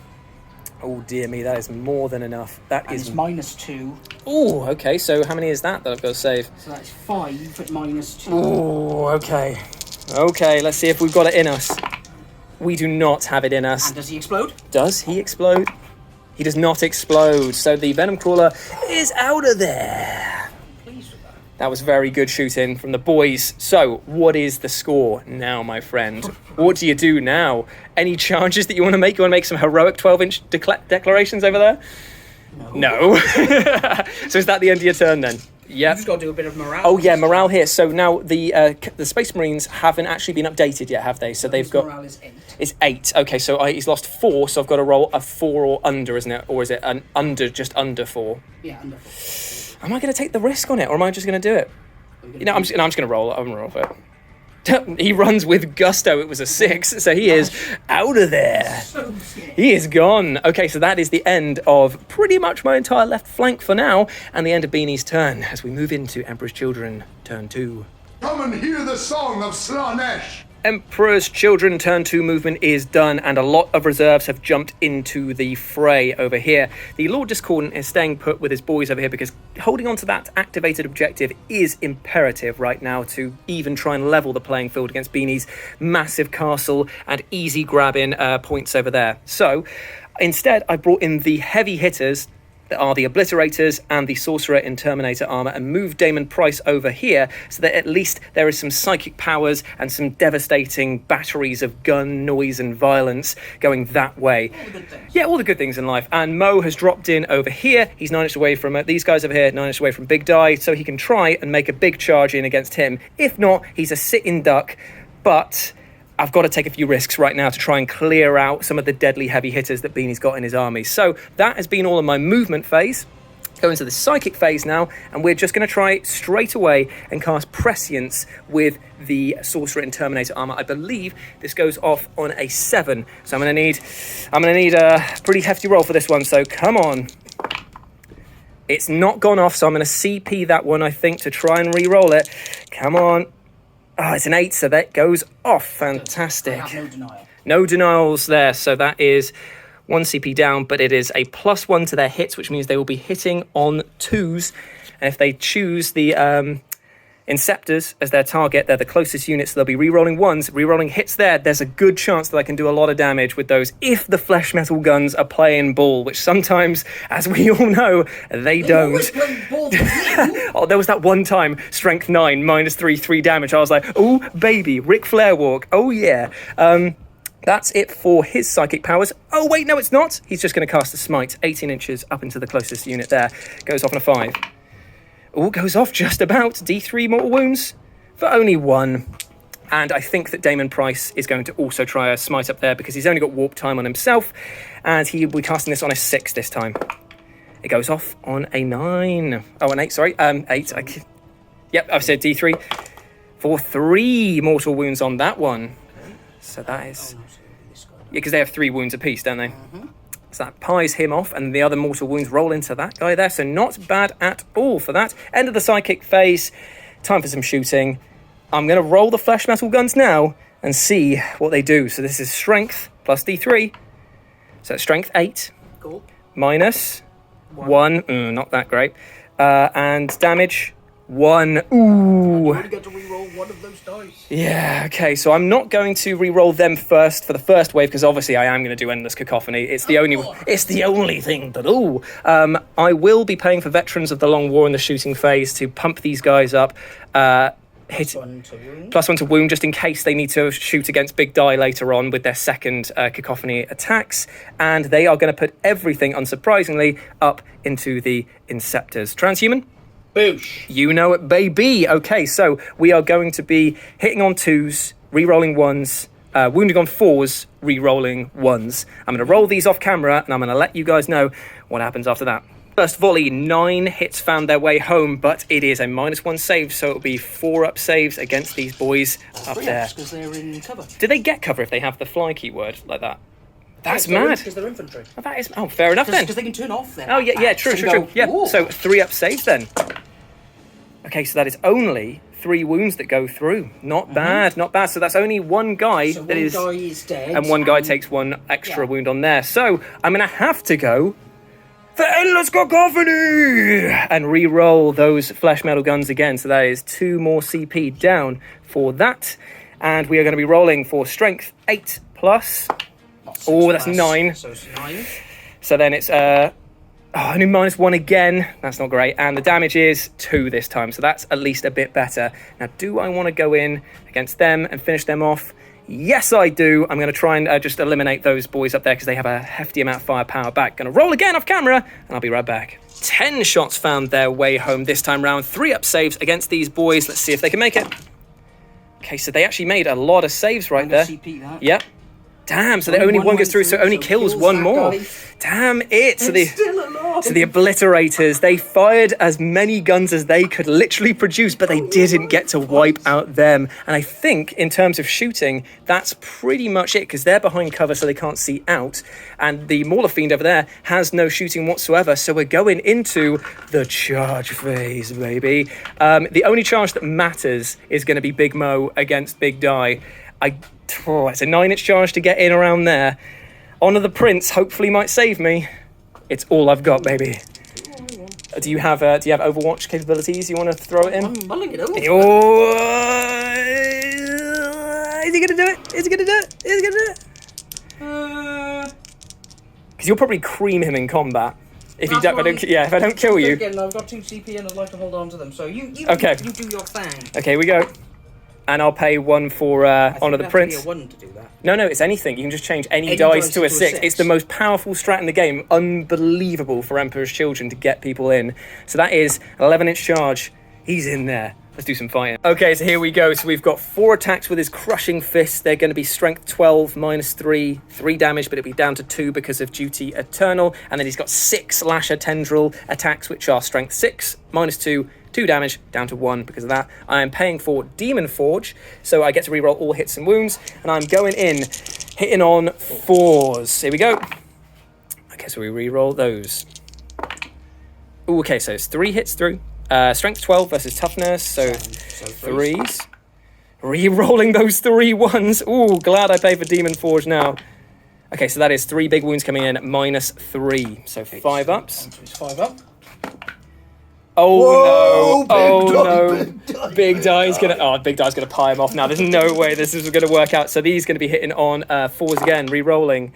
Oh dear me, that is more than enough. That And is. it's minus 2. Oh, okay. So how many is that I've got to save? So that's 5 at minus 2. Oh, okay. Okay, let's see if we've got it in us. We do not have it in us. And does he explode? Does he explode? He does not explode, so the venom crawler is out of there. Pleased with that. That was very good shooting from the boys. So, what is the score now, my friend? What do you do now? Any charges that you want to make? You want to make some heroic 12-inch declarations over there? No. So is that the end of your turn then? Yeah. You've just got to do a bit of morale. Oh yeah, morale here. So now the Space Marines haven't actually been updated yet, have they? So they've got... Morale is 8. It's 8. Okay, so he's lost 4, so I've got to roll a 4 or under, isn't it? Or is it an under, just under 4? Yeah, under 4. Am I going to take the risk on it, or am I just going to do it? I'm just going to roll it. I'm going to roll for it. He runs with gusto. It was a 6, so he is out of there. So scared. He is gone. Okay, so that is the end of pretty much my entire left flank for now, and the end of Beanie's turn as we move into Emperor's Children, turn 2. Come and hear the song of Slanesh. Emperor's Children turn 2 movement is done, and a lot of reserves have jumped into the fray over here. The Lord Discordant is staying put with his boys over here because holding on to that activated objective is imperative right now to even try and level the playing field against Beanie's massive castle and easy grabbing points over there. So instead, I brought in the heavy hitters that are the Obliterators and the Sorcerer in Terminator armor, and move Damon Price over here so that at least there is some psychic powers and some devastating batteries of gun, noise and violence going that way. All the good things. Yeah, all the good things in life. And Mo has dropped in over here. He's 9 inches away from these guys over here, 9 inches away from Big Die, so he can try and make a big charge in against him. If not, he's a sitting duck, but I've got to take a few risks right now to try and clear out some of the deadly heavy hitters that Beanie's got in his army. So that has been all of my movement phase. Go into the psychic phase now, and we're just going to try straight away and cast Prescience with the Sorcerer and Terminator armor. I believe this goes off on a 7, so I'm going to need a pretty hefty roll for this one. So come on. It's not gone off, so I'm going to CP that one, I think, to try and re-roll it. Come on. Oh, it's an 8, so that goes off. Fantastic. I have no denial. No denials there, so that is 1 CP down, but it is a +1 to their hits, which means they will be hitting on 2s. And if they choose the Inceptors as their target, they're the closest unit, so they'll be re-rolling 1s. Re-rolling hits there, there's a good chance that I can do a lot of damage with those if the flesh metal guns are playing ball, which sometimes, as we all know, they don't. Oh, there was that one time, strength 9, -3, 3 damage. I was like, oh, baby, Ric Flair walk. Oh, yeah. That's it for his psychic powers. Oh, wait, no, it's not. He's just going to cast a smite, 18 inches up into the closest unit there. Goes off on a 5. Oh, goes off just about. D3 mortal wounds for only 1. And I think that Damon Price is going to also try a smite up there because he's only got warp time on himself. And he will be casting this on a 6 this time. It goes off on a 9. Oh, an 8, sorry. 8. Yep, I've said D3. For 3 mortal wounds on that one. So that is... Yeah, because they have 3 wounds apiece, don't they? Mm-hmm. So that pies him off, and the other mortal wounds roll into that guy there. So not bad at all for that. End of the psychic phase. Time for some shooting. I'm going to roll the flesh metal guns now and see what they do. So this is strength plus D3. So it's strength 8. Cool. Minus 1. Not that great. And damage 1. Ooh. You only get to re-roll 1 of those dice. Yeah, okay, so I'm not going to re-roll them first for the first wave because obviously I am going to do Endless Cacophony. It's the only thing to do. I will be paying for Veterans of the Long War in the shooting phase to pump these guys up. +1 to wound, just in case they need to shoot against big die later on with their second Cacophony attacks. And they are going to put everything, unsurprisingly, up into the Inceptors. Transhuman? Boosh. You know it, baby. Okay, so we are going to be hitting on 2s, re-rolling 1s, wounding on 4s, re-rolling 1s. I'm going to roll these off camera, and I'm going to let you guys know what happens after that. First volley, 9 hits found their way home, but it is a -1 save, so it'll be 4 up saves against these boys up there. Because they're in cover. Do they get cover if they have the fly keyword like that? That's mad. Because they're infantry. Oh, that is. Oh, fair enough then. Because they can turn off their. Oh yeah, true. Yeah. Ooh. So 3 up saves then. Okay, so that is only 3 wounds that go through. Not bad, not bad. So that's only 1 guy So that one is, guy is dead, and 1 guy takes 1 extra wound on there. So I'm gonna have to go for Endless Cacophony and re-roll those flesh metal guns again. So that is 2 more CP down for that, and we are going to be rolling for strength 8 plus. Oh, that's 9. So it's 9. So then it's only -1 again. That's not great. And the damage is 2 this time. So that's at least a bit better. Now, do I want to go in against them and finish them off? Yes, I do. I'm going to try and just eliminate those boys up there because they have a hefty amount of firepower back. Going to roll again off camera, and I'll be right back. 10 shots found their way home this time round. 3 up saves against these boys. Let's see if they can make it. Okay, so they actually made a lot of saves right there. CP that. Yep. Damn, so only one goes through, so it only kills 1 more. Guy. Damn it. So Still alive. the obliterators, they fired as many guns as they could literally produce, but they didn't get to wipe out them. And I think in terms of shooting, that's pretty much it, because they're behind cover so they can't see out. And the Mauler Fiend over there has no shooting whatsoever, so we're going into the charge phase, baby. The only charge that matters is going to be Big Mo against Big Die. It's a 9-inch charge to get in around there. Honor the Prince hopefully might save me. It's all I've got, baby. Do you have Overwatch capabilities? You want to throw it in? I'm mulling it over. Is he gonna do it? Is he gonna do it? Is he gonna do it? Because you'll probably cream him in combat. If you don't, if I don't kill you. Again, I've got 2 CP and I'd like to hold on to them. So you do your thing. Okay, we go. And I'll pay 1 for Honor the Prince. Be a 1 to do that. No, it's anything. You can just change any dice to a 6. It's the most powerful strat in the game. Unbelievable for Emperor's Children to get people in. So that is an 11-inch charge. He's in there. Let's do some fighting. Okay, so here we go. So we've got 4 attacks with his crushing fist. They're going to be strength 12, -3, 3 damage, but it'll be down to 2 because of duty eternal. And then he's got 6 lasher tendril attacks, which are strength 6, -2, 2 damage, down to 1 because of that. I am paying for Demon Forge, so I get to reroll all hits and wounds. And I'm going in, hitting on 4s. Here we go. Okay, so we reroll those. Ooh, okay, so it's 3 hits through. Strength 12 versus toughness, so 3s. Re-rolling those 3 1s. Ooh, glad I pay for Demon Forge now. Okay, so that is 3 big wounds coming in, -3. So 5 ups. 5 up. Oh, Whoa, no. Oh, big no. Big Die's gonna pie him off now. There's no way this is gonna work out. So these gonna be hitting on 4s again, re-rolling.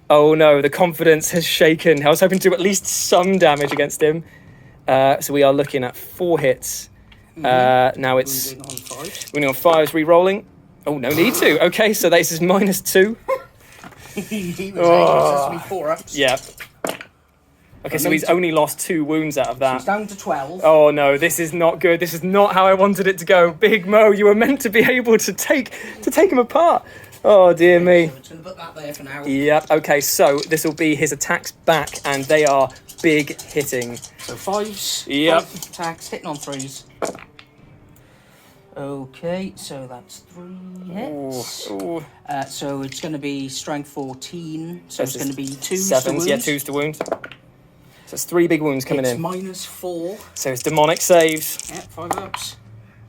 Oh, no, the confidence has shaken. I was hoping to do at least some damage against him. So we are looking at 4 hits. Now it's wounding on 5s, re-rolling. Oh, no need to. Okay, so this is -2. He was 4 ups. Yeah. Okay, so he's only lost 2 wounds out of that. He's down to 12. Oh no, this is not good. This is not how I wanted it to go. Big Mo, you were meant to be able to take him apart. Oh dear me. So it's going to put that there for now. Yep. Okay, so this will be his attacks back, and they are big hitting. So 5s. Yep. 5 attacks, hitting on 3s. Okay, so that's 3 hits. Ooh. So it's going to be strength 14. So it's going to be 2 7s. Yeah, 2s to wound. So it's 3 big wounds coming in. -4. So it's demonic saves. Yeah, 5 ups.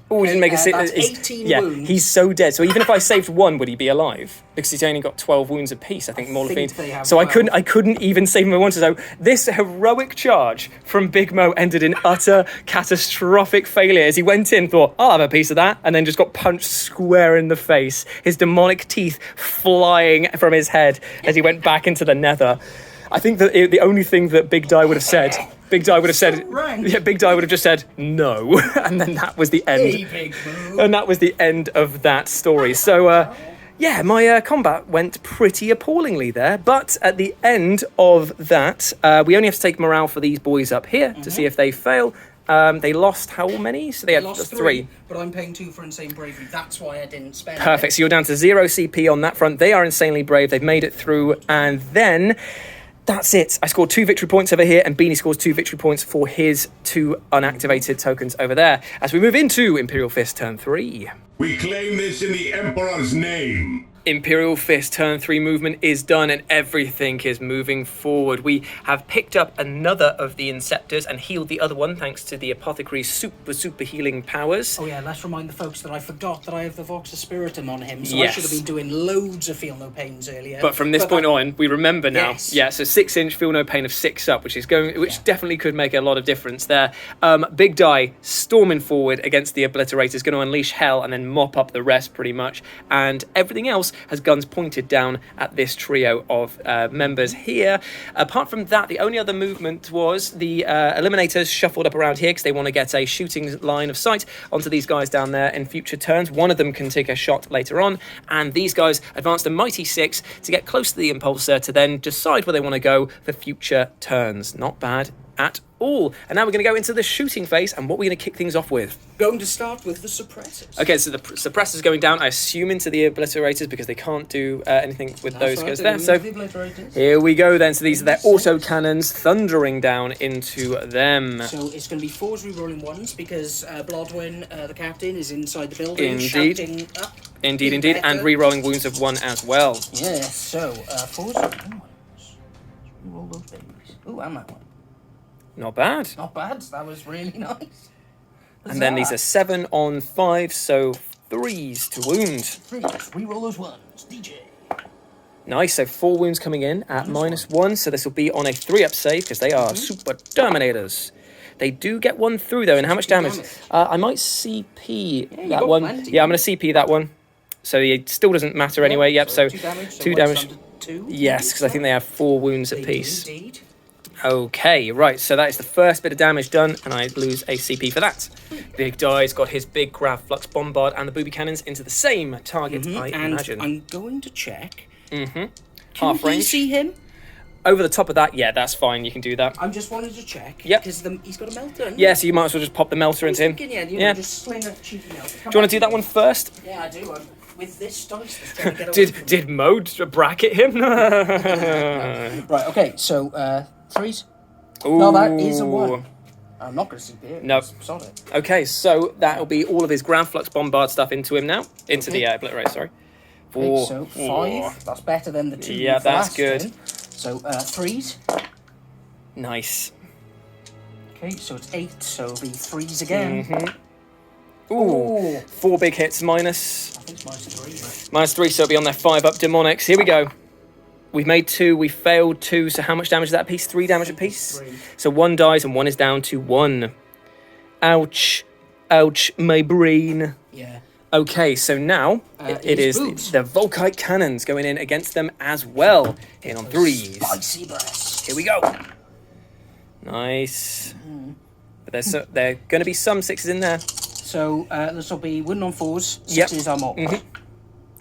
Oh, he didn't make a save. That's 18 yeah, wounds. he's so dead. So even if I saved 1, would he be alive? Because he's only got 12 wounds apiece. I think Maul of think Fiends. they have So I 12. couldn't even save him at once. So this heroic charge from Big Mo ended in utter catastrophic failure as he went in, thought, I'll have a piece of that, and then just got punched square in the face. His demonic teeth flying from his head as he went back into the nether. I think that the only thing that Big Die would have said, Big Die would have just said no, and then that was the end. Hey, Big Mo. And that was the end of that story. So, yeah, my combat went pretty appallingly there. But at the end of that, we only have to take morale for these boys up here to see if they fail. They lost how many? So they had Lost 3. But I'm paying 2 for insane bravery. That's why I didn't spend Perfect. it. So you're down to 0 CP on that front. They are insanely brave. They've made it through. And then that's it. I scored 2 victory points over here, and Beanie scores 2 victory points for his 2 unactivated tokens over there. As we move into Imperial Fist turn 3. We claim this in the Emperor's name. Imperial Fist turn 3 movement is done and everything is moving forward. We have picked up another of the Inceptors and healed the other one thanks to the Apothecary's super healing powers. Oh yeah, let's remind the folks that I forgot that I have the Vox of Spiritum on him, so I Yes. should have been doing loads of Feel No Pains earlier. But from this point on, we remember now. Yes. Yeah, so 6-inch Feel No Pain of 6 up, which definitely could make a lot of difference there. Big Die storming forward against the Obliterators, going to unleash hell and then mop up the rest pretty much. And everything else has guns pointed down at this trio of members here. Apart from that, the only other movement was the Eliminators shuffled up around here because they want to get a shooting line of sight onto these guys down there in future turns. One of them can take a shot later on, and these guys advanced a mighty 6 to get close to the Impulsor to then decide where they want to go for future turns. Not bad at all. And now we're going to go into the shooting phase, and what we're going to kick things off with. Going to start with the Suppressors. Okay, so the Suppressor's going down, I assume, into the Obliterators because they can't do anything with those guys there. So here we go then. So these are their autocannons thundering down into them. So it's going to be 4s re-rolling 1s because Blodwyn, the captain, is inside the building Indeed. shouting up. Indeed, and re-rolling wounds of 1 as well. Yes, so 4s re-rolling 1s. Roll those babies. Ooh, and that one. Not bad. Not bad, that was really nice. And then these are 7 on 5, so 3s to wound. 3s, re-roll those 1s, DJ. Nice, so 4 wounds coming in at -1, so this will be on a 3-up save because they are super Terminators. They do get 1 through though, and how much damage? I might CP that one. plenty. Yeah, I'm going to CP that one. So it still doesn't matter anyway. Yep, so 2 damage. 2 damage. 2. Yes, because I think they have 4 wounds apiece. Indeed. Okay, right, so that is the first bit of damage done, and I lose a CP for that. Big Die's got his big Grav Flux Bombard and the booby cannons into the same target, I And imagine. I'm going to check. Half Can he range. see him? over the top of that, yeah, that's fine. You can do that. I'm just wanted to check. Yep. Because he's got a melter. Yeah, so you might as well just pop the melter into him. Yeah, just sling a cheeky melter. Do you want to do that one first? Yeah, I do. With this dice, that's trying to get away from Did Mode bracket him? Right, okay, so 3s. Ooh. No, that is a 1. I'm not going to CP it. No. Solid. Okay, so that'll be all of his Grand Flux Bombard stuff into him now. Into the Obliterate, sorry. Okay, so 5. That's better than the 2. Yeah, that's good. Turn. So 3s. Nice. Okay, so it's 8, so it'll be 3s again. Mm-hmm. Ooh. 4 big hits minus. I think it's -3, but... -3, so it'll be on their 5 up Demonics. Here we go. We've made 2, we failed 2, so how much damage is that a piece? 3 damage a piece? 3. So 1 dies and 1 is down to 1. Ouch. Ouch, my brain. Yeah. Okay, so now it is boots. the Volkite Cannons going in against them as well. In on 3s. Spicy breasts. Here we go. Nice. But there are going to be some 6s in there. So this will be wooden on 4s. Yep. 6s are mortals.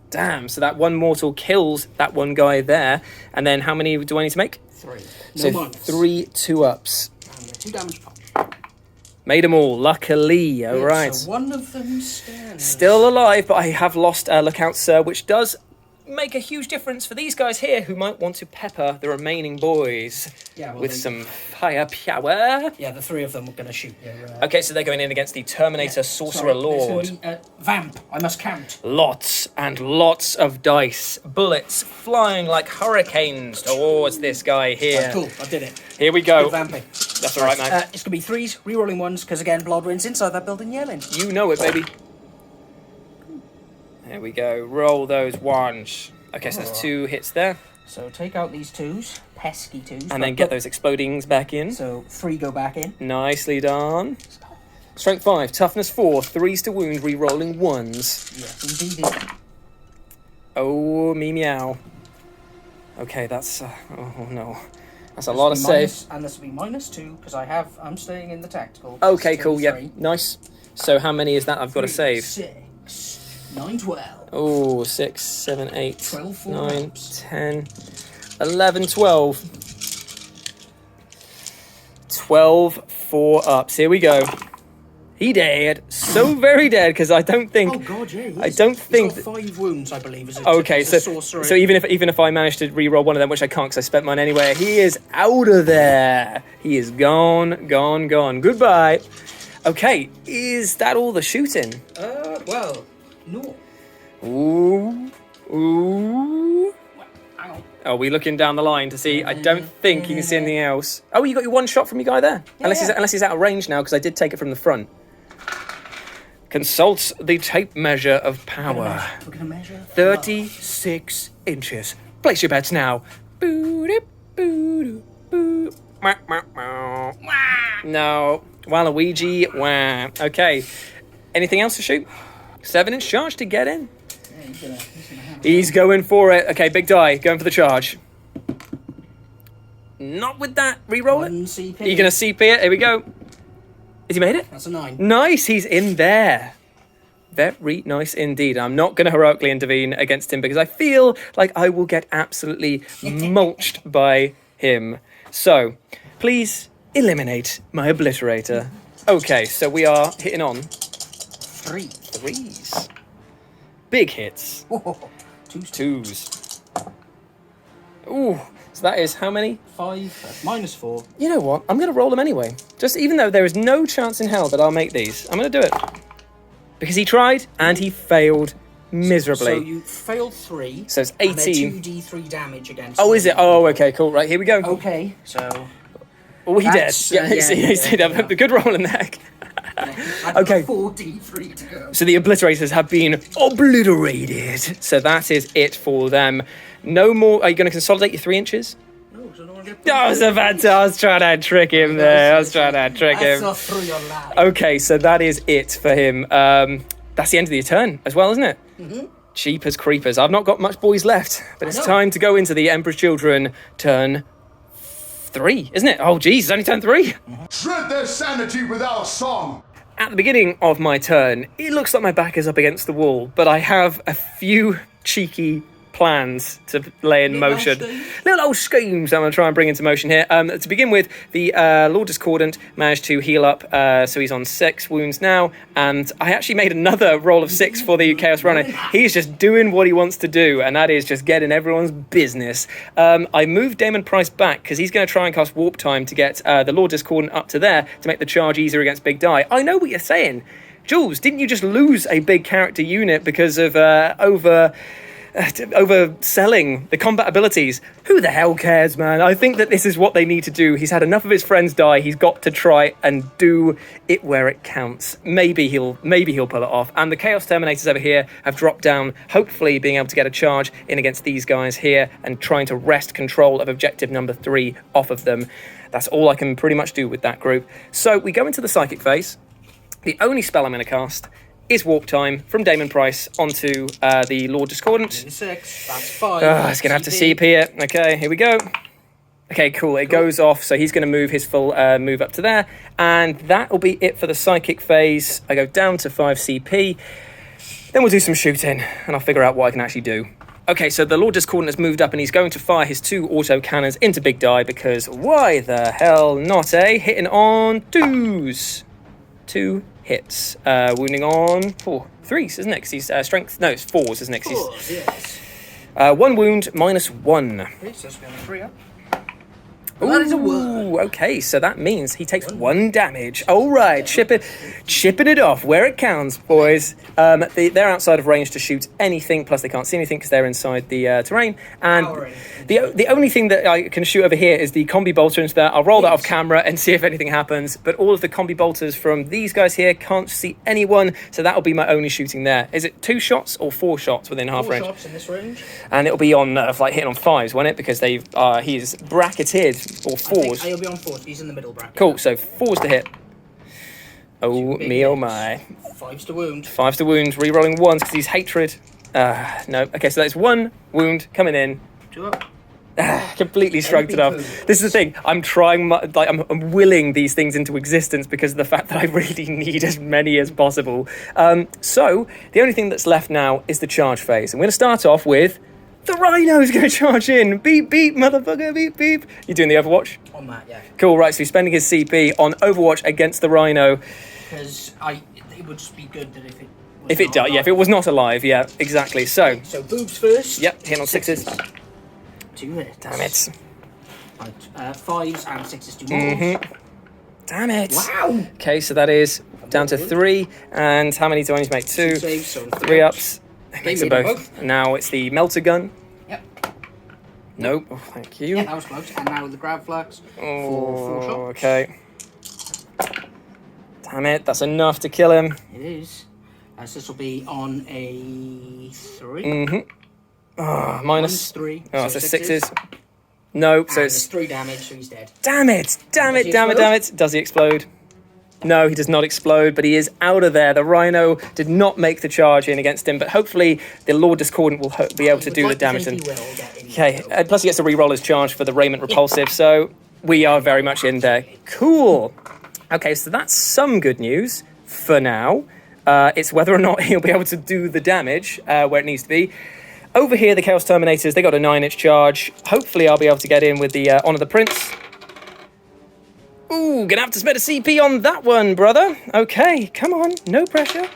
Damn, so that 1 mortal kills that 1 guy there. And then how many do I need to make? 3. So No minus. 3 2-ups. And 2 damage pop. Made them all, luckily. All right. So one of them stands. Still alive, but I have lost Lookout Sir, which does make a huge difference for these guys here who might want to pepper the remaining boys with some firepower. Yeah, the 3 of them are going to shoot you. Okay, so they're going in against the Terminator Sorcerer Lord. It's gonna be, Vamp, I must count. Lots and lots of dice. Bullets flying like hurricanes towards this guy here. Right, cool, I did it. Here we go. Good vamping. That's all right, mate. It's going to be 3s, re-rolling 1s, because again, Bloodwind's inside that building yelling. You know it, baby. There we go. Roll those 1s. Okay, so there's 2 hits there. So take out these 2s, pesky 2s. And then get those explodings back in. So 3 go back in. Nicely done. Strength 5, toughness 4, 3s to wound, re-rolling 1s. Yes, indeed. Oh, me meow. Okay, that's... oh, no. That's a lot of save. And this will be -2, because I'm staying in the tactical. Okay, cool, yeah. 3. Nice. So how many is that I've got to save? 6, 9, 12. Oh, 6, 7, 8, 12, 9, 10, 11, 12. 12 4-ups. Here we go. He dead. So very dead, because I don't think... Oh god, yeah. I don't think... He's got 5 wounds, I believe. As a, Okay, as a so sorcerer. even if I manage to re-roll one of them, which I can't because I spent mine anyway, he is out of there. He is gone, gone, gone. Goodbye. Okay, is that all the shooting? Well, no. Ooh, ooh. Hang on. Are we looking down the line to see? I don't think you can see anything else. Oh, you got your 1 shot from your guy there. Unless he's out of range now, because I did take it from the front. Consult the tape measure of power. We're gonna measure 36 inches. Place your bets now. Boo-doo-boo-doo-boo. Wah, wah, wah. No. Waluigi. Wah. Okay. Anything else to shoot? 7-inch charge to get in. Yeah, he's gonna have He's going for it. Okay, big die. Going for the charge. Not with that. Reroll it. 1 CP. Are you going to CP it? Here we go. Has he made it? That's a 9. Nice. He's in there. Very nice indeed. I'm not going to heroically intervene against him because I feel like I will get absolutely mulched by him. So, please eliminate my obliterator. Okay, so we are hitting on 3. 3s. Big hits. Whoa. 2s. Ooh, so that is how many? 5, -4. You know what? I'm going to roll them anyway. Just even though there is no chance in hell that I'll make these, I'm going to do it. Because he tried and he failed miserably. So you failed 3. So it's 18. And 2d3 damage against. Oh, is it? Oh, okay, cool. Right, here we go. Okay, so. Oh, he did. That's, Yeah, he did have a good roll in there. Okay. 4d3 to go. So the obliterators have been obliterated. So that is it for them. No more. Are you going to consolidate your 3 inches? No, so no one get. I was trying to trick him there. I was trying to trick I him. saw through your lie. Okay, so that is it for him. That's the end of the turn as well, isn't it? Mm-hmm. Cheap as creepers. I've not got much boys left, but it's time to go into the Emperor's Children turn 3, isn't it? Oh, geez, it's only turn 3. Shred their sanity with our song. At the beginning of my turn, it looks like my back is up against the wall, but I have a few cheeky plans to lay in motion. Little old schemes I'm going to try and bring into motion here. To begin with, the Lord Discordant managed to heal up, so he's on 6 wounds now, and I actually made another roll of 6 for the Chaos Runner. He's just doing what he wants to do, and that is just getting everyone's business. I moved Damon Price back because he's going to try and cast Warp Time to get the Lord Discordant up to there to make the charge easier against Big Die. I know what you're saying. Jules, didn't you just lose a big character unit because of overselling the combat abilities? Who the hell cares, man? I think that this is what they need to do. He's had enough of his friends die. He's got to try and do it where it counts. Maybe he'll pull it off. And the Chaos Terminators over here have dropped down, hopefully being able to get a charge in against these guys here and trying to wrest control of objective number 3 off of them. That's all I can pretty much do with that group. So we go into the psychic phase. The only spell I'm going to cast is Warp Time from Damon Price onto the Lord Discordant. 6, that's 5. It's going to have to CP it. Okay, here we go. Okay, cool. It goes off, so he's going to move his full move up to there. And that will be it for the psychic phase. I go down to 5 CP. Then we'll do some shooting, and I'll figure out what I can actually do. Okay, so the Lord Discordant has moved up, and he's going to fire his 2 auto cannons into Big Die, because why the hell not, eh? Hitting on 2s. 2 hits. Wounding on 3s, isn't it? Because he's strength. No, it's 4s, isn't it? 4s, yes. 1 wound, -1. Okay, so it's going to 3 up. Ooh, that is a 1. Okay, so that means he takes 1 damage. All right, chipping it off where it counts, boys. They're outside of range to shoot anything, plus they can't see anything because they're inside the terrain. And the only thing that I can shoot over here is the combi bolter into there. I'll roll that off camera and see if anything happens. But all of the combi bolters from these guys here can't see anyone, so that'll be my only shooting there. Is it 2 shots or 4 shots within half range? 4 shots in this range. And it'll be on like hitting on 5s, won't it? Because he's bracketed. Or 4s. He'll be on 4s, he's in the middle bracket. Cool, so 4s to hit. Oh, me, oh my. 5s to wound. 5s to wound, re-rolling 1s because he's hatred. No. Okay, so that's 1 wound coming in. 2 up. Completely shrugged it off. This is the thing. I'm trying, I'm willing these things into existence because of the fact that I really need as many as possible. So, the only thing that's left now is the charge phase. I'm going to start off with the Rhino's going to charge in. Beep, beep, motherfucker, beep, beep. You doing the Overwatch? On that, yeah. Cool, right, so he's spending his CP on Overwatch against the Rhino. Because it would just be good that if it was if it was not alive, yeah, exactly. So boobs first. Yep, hitting on 6s. 2 hits. Damn it. Right, 5s and 6s do more. Damn it. Wow. Okay, so that is down to 3. And how many do I need to make? 2. Saves, so 3 ups. Makes them both. Now it's the melter gun. Yep. Nope. Oh, thank you. Yeah, that was close. And now with the grab flax for 4 shots. Okay. Damn it, that's enough to kill him. It is. So this will be on a 3. Oh, minus 3. Oh, so 6s. No, so it's 3 damage, so he's dead. Damn it! Damn it! Damn it! Damn it! Does he explode? No, he does not explode, but he is out of there. The Rhino did not make the charge in against him, but hopefully the Lord Discordant will be able to do the damage. Okay, plus he gets to re-roll his charge for the Raiment Repulsive, so we are very much in there. Cool. Okay, so that's some good news for now. It's whether or not he'll be able to do the damage where it needs to be. Over here, the Chaos Terminators, they got a 9-inch charge. Hopefully I'll be able to get in with the Honor the Prince. Ooh, gonna have to spend a CP on that one, brother. Okay, come on, no pressure.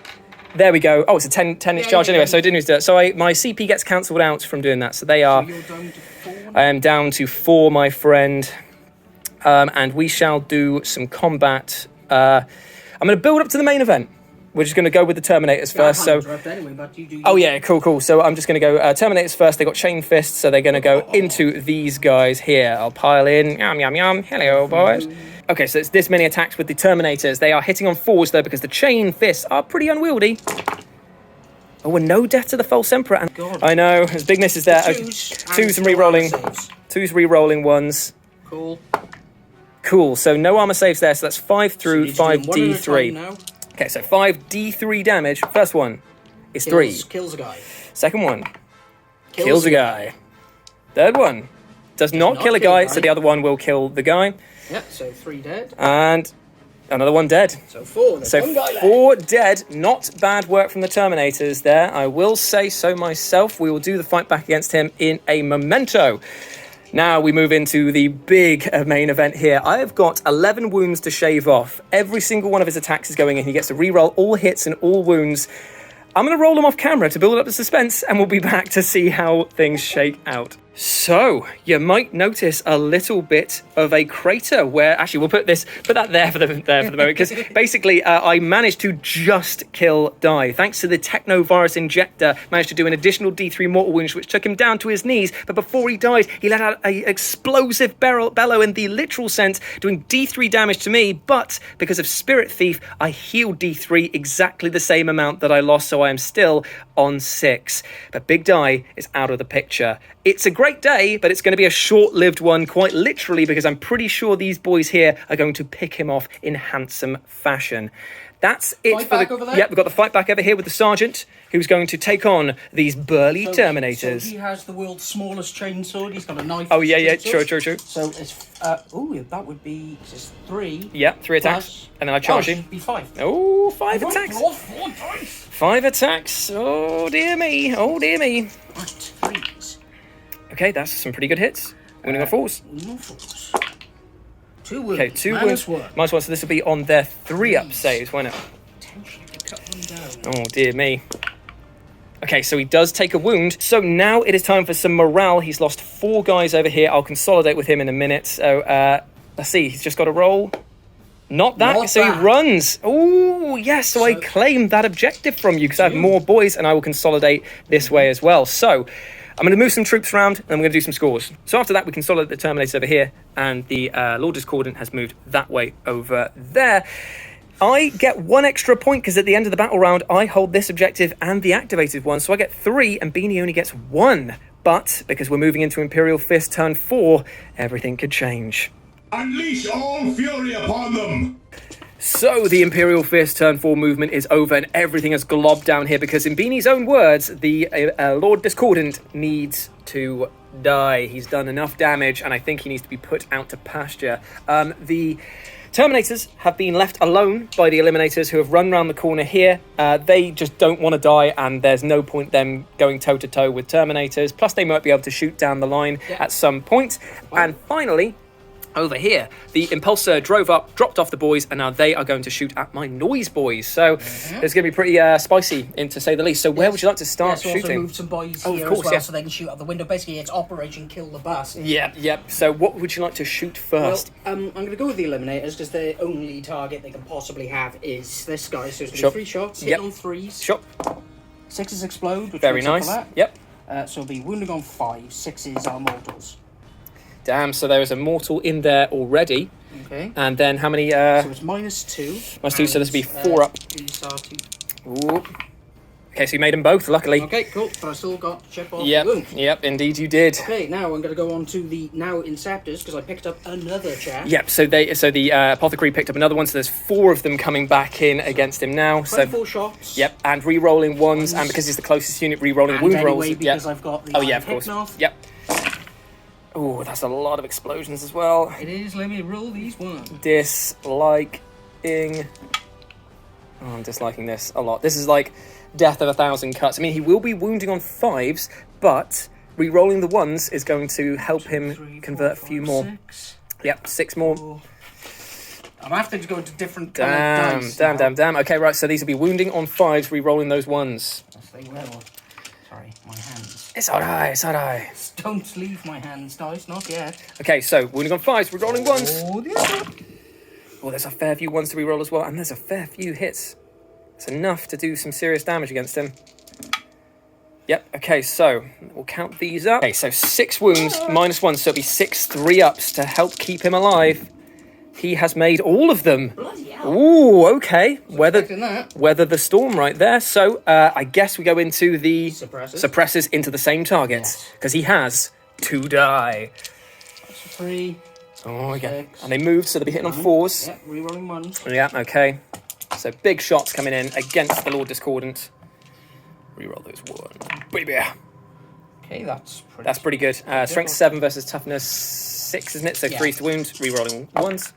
There we go. Oh, it's a 10-inch charge anyway, so I didn't use that. So my CP gets cancelled out from doing that. So they are... So you're down to 4? I am down to 4, my friend. And we shall do some combat. I'm going to build up to the main event. We're just going to go with the Terminators first. So, oh yeah, cool. So I'm just going to go Terminators first. They got chain fists, so they're going to go into these guys here. I'll pile in. Yum, yum, yum. Hello, boys. Okay, so it's this many attacks with the Terminators. They are hitting on 4s, though, because the chain fists are pretty unwieldy. Oh, and no death to the False Emperor. And I know, his bigness is there. 2s and re-rolling. 2s re-rolling 1s. Cool, so no armor saves there, so that's 5 through 5d3. Okay, so 5d3 damage. First one is 3. Kills a guy. Second one kills a guy. Third one does not kill a guy, so the other one will kill the guy. Yep, so 3 dead. And Another one dead. So 4. There's So one guy left. 4 dead. Not bad work from the Terminators there. I will say so myself. We will do the fight back against him in a memento. Now we move into the big main event here. I have got 11 wounds to shave off. Every single one of his attacks is going in. He gets to reroll all hits and all wounds. I'm going to roll them off camera to build up the suspense, and we'll be back to see how things shake out. So, you might notice a little bit of a crater where, actually, we'll put that there for the moment, because basically I managed to just kill Die. Thanks to the Technovirus Injector, managed to do an additional D3 mortal wound, which took him down to his knees, but before he died, he let out an explosive bellow in the literal sense, doing D3 damage to me, but because of Spirit Thief, I healed D3 exactly the same amount that I lost, so I am still on 6. But Big Die is out of the picture. It's a great day, but it's going to be a short-lived one, quite literally, because I'm pretty sure these boys here are going to pick him off in handsome fashion. That's it Fight for back over there? Yep, we've got the fight back over here with the Sergeant, who's going to take on these burly Terminators. So he has the world's smallest chainsaw. He's got a knife. Oh, yeah, true. So it's, that would be just 3. Yeah, 3 attacks, Plus, and then I charge it him. should be 5. Oh, 5 Right, attacks. roll 4 dice. 5 attacks. Oh, dear me. Oh, dear me. Right, 3s. Okay, that's some pretty good hits. Winning on 4s. No 4s. 2 wounds. Okay, 2 minus wounds. 1. Minus 1, so this will be on their 3-up saves, won't it? Potentially to cut them down. Oh, dear me. Okay, so he does take a wound. So now it is time for some morale. He's lost 4 guys over here. I'll consolidate with him in a minute. So, let's see. He's just got to roll. Not that, Not so that. he runs. Oh, yes, so I claim that objective from you because I have more boys and I will consolidate this way as well. So I'm going to move some troops around and I'm going to do some scores. So after that, we consolidate the Terminators over here and the Lord Discordant has moved that way over there. I get 1 extra point because at the end of the battle round, I hold this objective and the activated one. So I get 3 and Beanie only gets 1. But because we're moving into Imperial Fist turn 4, everything could change. Unleash all fury upon them! So the Imperial Fist turn 4 movement is over and everything has globbed down here because in Beanie's own words, the Lord Discordant needs to die. He's done enough damage and I think he needs to be put out to pasture. The Terminators have been left alone by the Eliminators who have run round the corner here. They just don't want to die and there's no point them going toe-to-toe with Terminators. Plus they might be able to shoot down the line at some point. And finally, over here, the Impulsor drove up, dropped off the boys, and now they are going to shoot at my noise boys. So it's going to be pretty spicy, to say the least. So where would you like to start so also shooting? move some boys Oh, of here course, as well yeah. so they can shoot out the window. Basically, it's Operation Kill the Bus. Yep. So what would you like to shoot first? Well, I'm going to go with the Eliminators because the only target they can possibly have is this guy. So it's going to Sure. be 3 shots, Yep. hitting on 3s. Sure. 6s explode, which Very makes up nice. for Yep. that. So it'll be wounding on 5, 6s are mortals. Damn, so there is a mortal in there already. Okay. And then how many? So it's -2. -2, so this would be 4 up. These are 2. Ooh. Okay, so you made them both, luckily. Okay, cool. But I still got chip off Yep, the wound. yep, indeed you did. Okay, now I'm going to go on to the now Inceptors because I picked up another chap. Yep, so the Apothecary picked up another one, so there's 4 of them coming back in against him now. 24 So shots. yep, and re-rolling ones, and because he's the closest unit, re-rolling And wound anyway, rolls. because Yep. I've got the Oh yeah, of course. Hypnoth. Yep. Oh, that's a lot of explosions as well. It is. Let me roll these ones. Disliking. Oh, I'm disliking this a lot. This is like death of 1,000 cuts. I mean, he will be wounding on 5s, but re-rolling the 1s is going to help him convert a few more. 6. Yep, 6 more. I'm having to go into different dice. Damn. Okay, right, so these will be wounding on 5s, re-rolling those 1s. Yes, they will. Sorry, my hands. It's alright. Don't leave my hands, dice, not yet. Okay, so wounding on 5s, re-rolling 1s. Oh, the other. Oh, there's a fair few 1s to re-roll as well, and there's a fair few hits. It's enough to do some serious damage against him. Yep, okay, so we'll count these up. Okay, so 6 wounds, -1, so it'll be 6 3-ups to help keep him alive. He has made all of them. Ooh, okay. Weather the storm right there. So I guess we go into the suppressors into the same targets because he has 2 die. That's 3. Oh, okay. 6, And they moved, so they'll be hitting on 4s. Yeah, re-rolling 1s. Yeah, okay. So big shots coming in against the Lord Discordant. Reroll those 1s. Baby. Okay, that's Pretty good. Strength 7 versus toughness 6, isn't it? So 3 to wound, re-rolling 1s.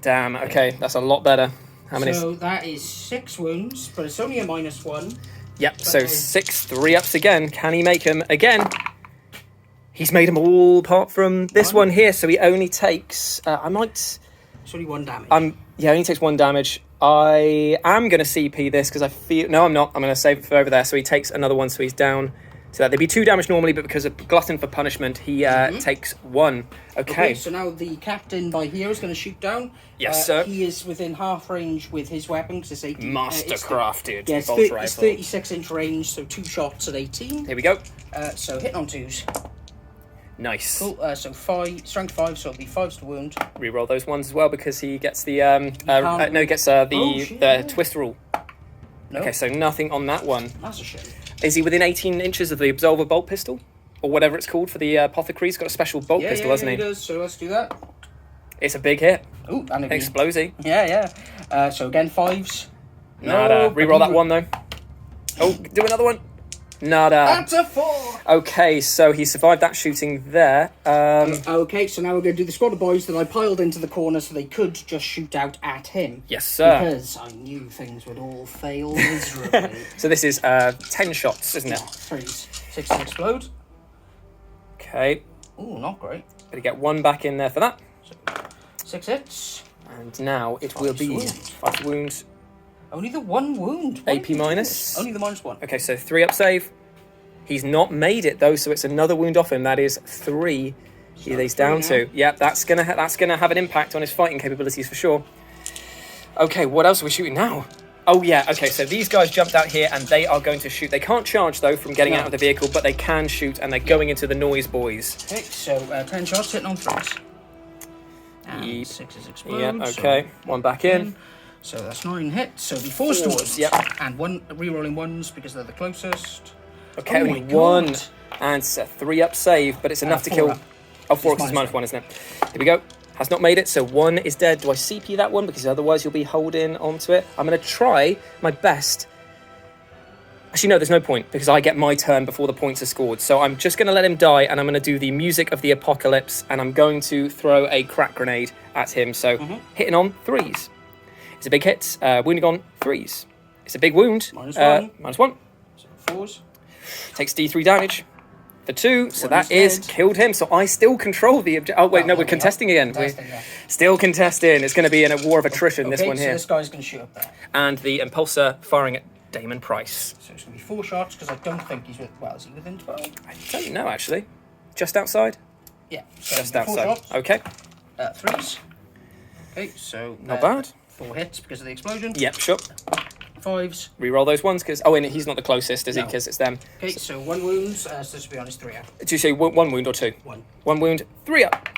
Damn, okay, that's a lot better. How many? So that is 6 wounds, but it's only a -1. Yep, so 6 3-ups again. Can he make him again? He's made them all apart from this one here, so he only takes... It's only 1 damage. Yeah, only takes 1 damage. I am going to CP this because I feel... No, I'm not. I'm going to save it for over there. So he takes another one, so he's down to that. There'd be 2 damage normally, but because of Glutton for punishment, he takes 1. Okay. So now the captain by here is going to shoot down. Yes, sir. He is within half range with his weapon because it's 18. Mastercrafted It's bolt rifle. 36-inch range, so 2 shots at 18. Here we go. So hitting on 2s. Nice. Cool. So 5, strength 5, so it'll be 5s to wound. Reroll those ones as well because he gets the he gets Oh, the twist rule. No. Okay, so nothing on that one. That's a shame. Is he within 18 inches of the Absolver bolt pistol? Or whatever it's called for the apothecary? He's got a special bolt pistol, hasn't he? He does, so let's do that. It's a big hit. Ooh, and again. Explosive. Yeah. So again, 5s. Nada. Reroll that one though. Oh, do another one. Nada. That's a 4. Okay, so he survived that shooting there. Okay, so now we're going to do the squad of boys that I piled into the corner so they could just shoot out at him. Yes, sir. Because I knew things would all fail miserably. So this is 10 shots, isn't it? 3s. 6 to explode. Okay. Ooh, not great. Better get 1 back in there for that. 6 hits. And now it will be wounds. 5 wounds. Only the 1 wound. Why AP did you do minus. this? Only the -1. Okay, so 3-up save. He's not made it though, so it's another wound off him. That is 3. He's down to. Yep, that's gonna have an impact on his fighting capabilities for sure. Okay, what else are we shooting now? Oh yeah, okay, so these guys jumped out here and they are going to shoot. They can't charge though from getting out of the vehicle, but they can shoot and they're going into the noise boys. Okay, so 10 shots hitting on 3s. And Yep. 6s explode. Yeah, okay. 1 back in. So that's 9 hits. So the 4s to wound. Yep. And 1 re-rolling 1s because they're the closest. Okay, Oh only my 1. God. And it's a 3-up save, but it's enough to 4 kill. up. Oh, 4 It's because it's minus -1, isn't it? Here we go. Has not made it, so 1 is dead. Do I CP that one? Because otherwise you'll be holding onto it. I'm going to try my best. Actually, no, there's no point, because I get my turn before the points are scored. So I'm just going to let him die, and I'm going to do the music of the apocalypse, and I'm going to throw a crack grenade at him. So hitting on 3s. It's a big hit. Wounding on 3s. It's a big wound. -1. -1. So 4s. Takes D3 damage. For 2, so 1 that is is dead. killed him. So I still control the object. Oh wait, no, we're contesting again. Contesting, We're yeah. still contesting. It's going to be in a war of attrition. This Okay, one so here, this guy's going to shoot up there. and the impulsor firing at Damon Price. So it's going to be 4 shots because I don't think he's is he within 12? I don't know actually. Just outside. Yeah. So Just 4 outside. shots. Okay, 3s. Okay, so not bad. 4 hits because of the explosion. Yep, sure. 5s. Reroll those ones because and he's not the closest, is he? No. Because it's them. Okay, so 1 wound. So this will be on his 3 up. Did you say 1 wound or 2? 1. 1 wound, 3 up.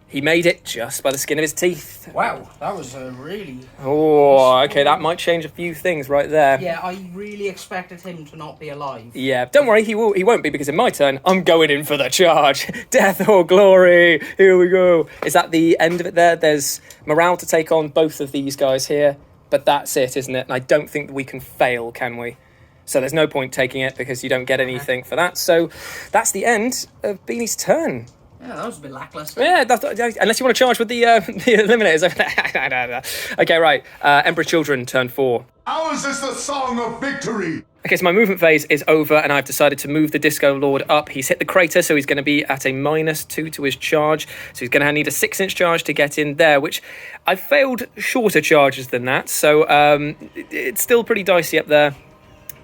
He made it just by the skin of his teeth. Wow, that was a really... Oh, okay, that might change a few things right there. Yeah, I really expected him to not be alive. Yeah, don't worry, he won't be, because in my turn, I'm going in for the charge. Death or glory, here we go. Is that the end of it there? There's morale to take on both of these guys here, but that's it, isn't it? And I don't think that we can fail, can we? So there's no point taking it, because you don't get anything for that. So that's the end of Beanie's turn. Yeah, that was a bit lackluster. Yeah, unless you want to charge with the eliminators. Okay, right. Emperor Children, turn 4. How is this the song of victory? Okay, so my movement phase is over, and I've decided to move the Disco Lord up. He's hit the crater, so he's going to be at a -2 to his charge. So he's going to need a 6-inch charge to get in there, which I've failed shorter charges than that. So it's still pretty dicey up there.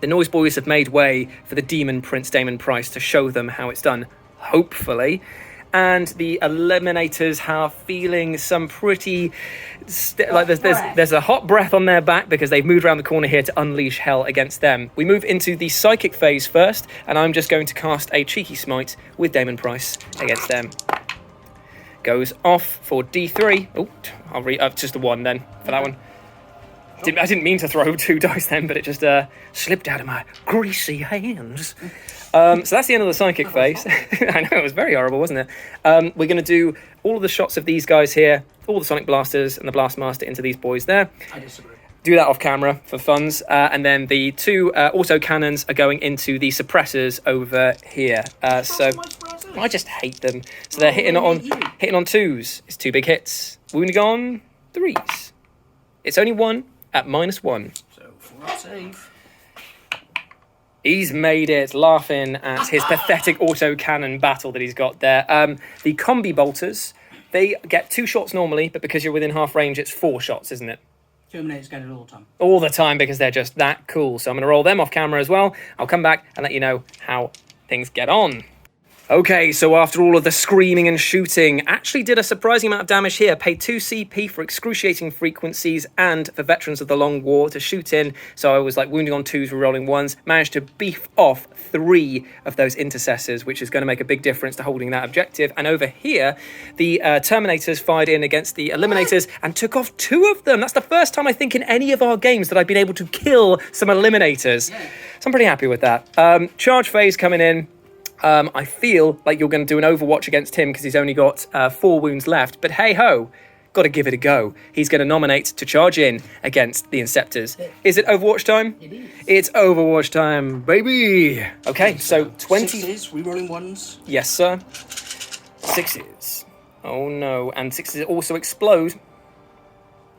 The Noise Boys have made way for the Demon Prince Damon Price to show them how it's done, hopefully. And the Eliminators are feeling some pretty... there's a hot breath on their back because they've moved around the corner here to unleash hell against them. We move into the Psychic phase first, and I'm just going to cast a Cheeky Smite with Damon Price against them. Goes off for D3. Oh, I'll read just a 1 then for that one. I didn't mean to throw 2 dice then, but it just slipped out of my greasy hands. So that's the end of the Psychic phase. I know, it was very horrible, wasn't it? We're going to do all of the shots of these guys here, all the Sonic Blasters and the Blastmaster into these boys there. I disagree. Do that off camera for funs. And then the 2 auto cannons are going into the suppressors over here. So I just hate them. So they're hitting on 2s. It's 2 big hits. Wounding on 3s. It's only 1 at -1. So 4 save. He's made it, laughing at his pathetic autocannon battle that he's got there. The combi bolters, they get 2 shots normally, but because you're within half range, it's 4 shots, isn't it? Terminators get it all the time. All the time, because they're just that cool. So I'm going to roll them off camera as well. I'll come back and let you know how things get on. Okay, so after all of the screaming and shooting, actually did a surprising amount of damage here. Paid 2 CP for excruciating frequencies and for Veterans of the Long War to shoot in. So I was like wounding on 2s, rerolling 1s. Managed to beef off 3 of those intercessors, which is going to make a big difference to holding that objective. And over here, the Terminators fired in against the Eliminators and took off 2 of them. That's the first time I think in any of our games that I've been able to kill some Eliminators. Yeah. So I'm pretty happy with that. Charge phase coming in. I feel like you're going to do an Overwatch against him because he's only got 4 wounds left. But hey-ho, got to give it a go. He's going to nominate to charge in against the Inceptors. Is it Overwatch time? It is. It's Overwatch time, baby. Okay, so 20... 6s, rerolling 1s. Yes, sir. 6s. Oh, no. And 6s also explode.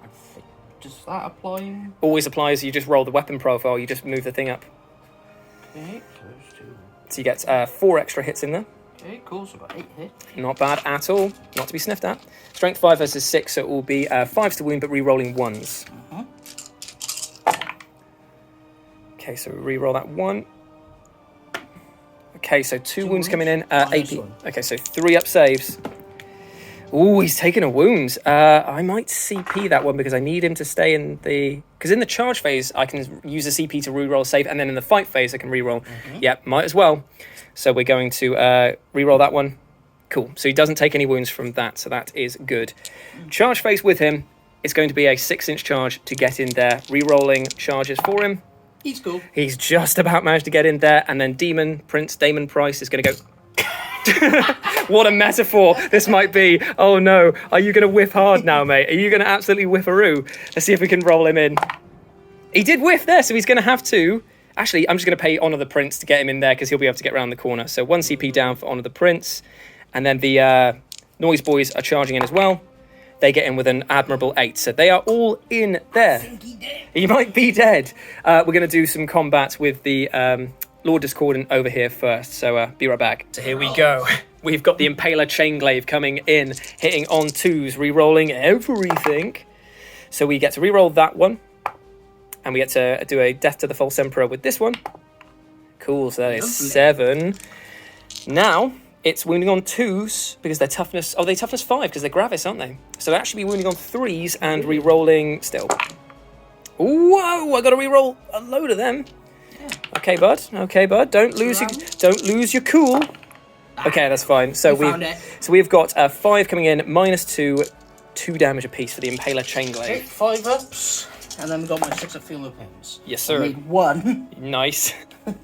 I think, does that apply? Always applies. You just roll the weapon profile. You just move the thing up. Okay, So you get 4 extra hits in there. okay, cool. So about 8 hits. Not bad at all. Not to be sniffed at. Strength 5 versus 6, so it will be 5s to wound, but re-rolling 1s. Okay, so re-roll that 1. Okay, so 2 wounds coming in. AP. Okay, so 3 up saves. Ooh, he's taking a wound. I might CP that one because I need him to stay in the... Because in the charge phase, I can use a CP to re-roll save, and then in the fight phase, I can re-roll. Yep, might as well. So we're going to re-roll that one. Cool. So he doesn't take any wounds from that, so that is good. Charge phase with him. It's going to be a 6-inch charge to get in there. Re-rolling charges for him. He's cool. He's just about managed to get in there, and then Damon Price is going to go... What a metaphor this might be. Oh no, are you going to whiff hard now, mate? Are you going to absolutely whiff-a-roo? Let's see if we can roll him in. He did whiff there, so he's going to have to... Actually, I'm just going to pay Honour the Prince to get him in there because he'll be able to get around the corner. So 1 CP down for Honour the Prince. And then the Noise Boys are charging in as well. They get in with an admirable 8. So they are all in there. I think he did. He might be dead. We're going to do some combat with the Lord Discordant over here first. So be right back. So here we go. We've got the Impaler Chainglaive coming in, hitting on 2s, re-rolling everything. So we get to re-roll that one. And we get to do a Death to the False Emperor with this one. Cool, so that is 7. Now, it's wounding on 2s because they're toughness... Oh, they're toughness 5 because they're Gravis, aren't they? So they'll actually be wounding on 3s and re-rolling still. Whoa, I got to re-roll a load of them. Yeah. Okay, bud. Okay, bud. Don't lose your cool. Okay, that's fine. So we've got 5 coming in, -2, 2 damage apiece for the Impaler Chainglaive. Okay, 5 ups. And then we got my 6 of Feel No Pains. Yes, sir. I made 1. Nice.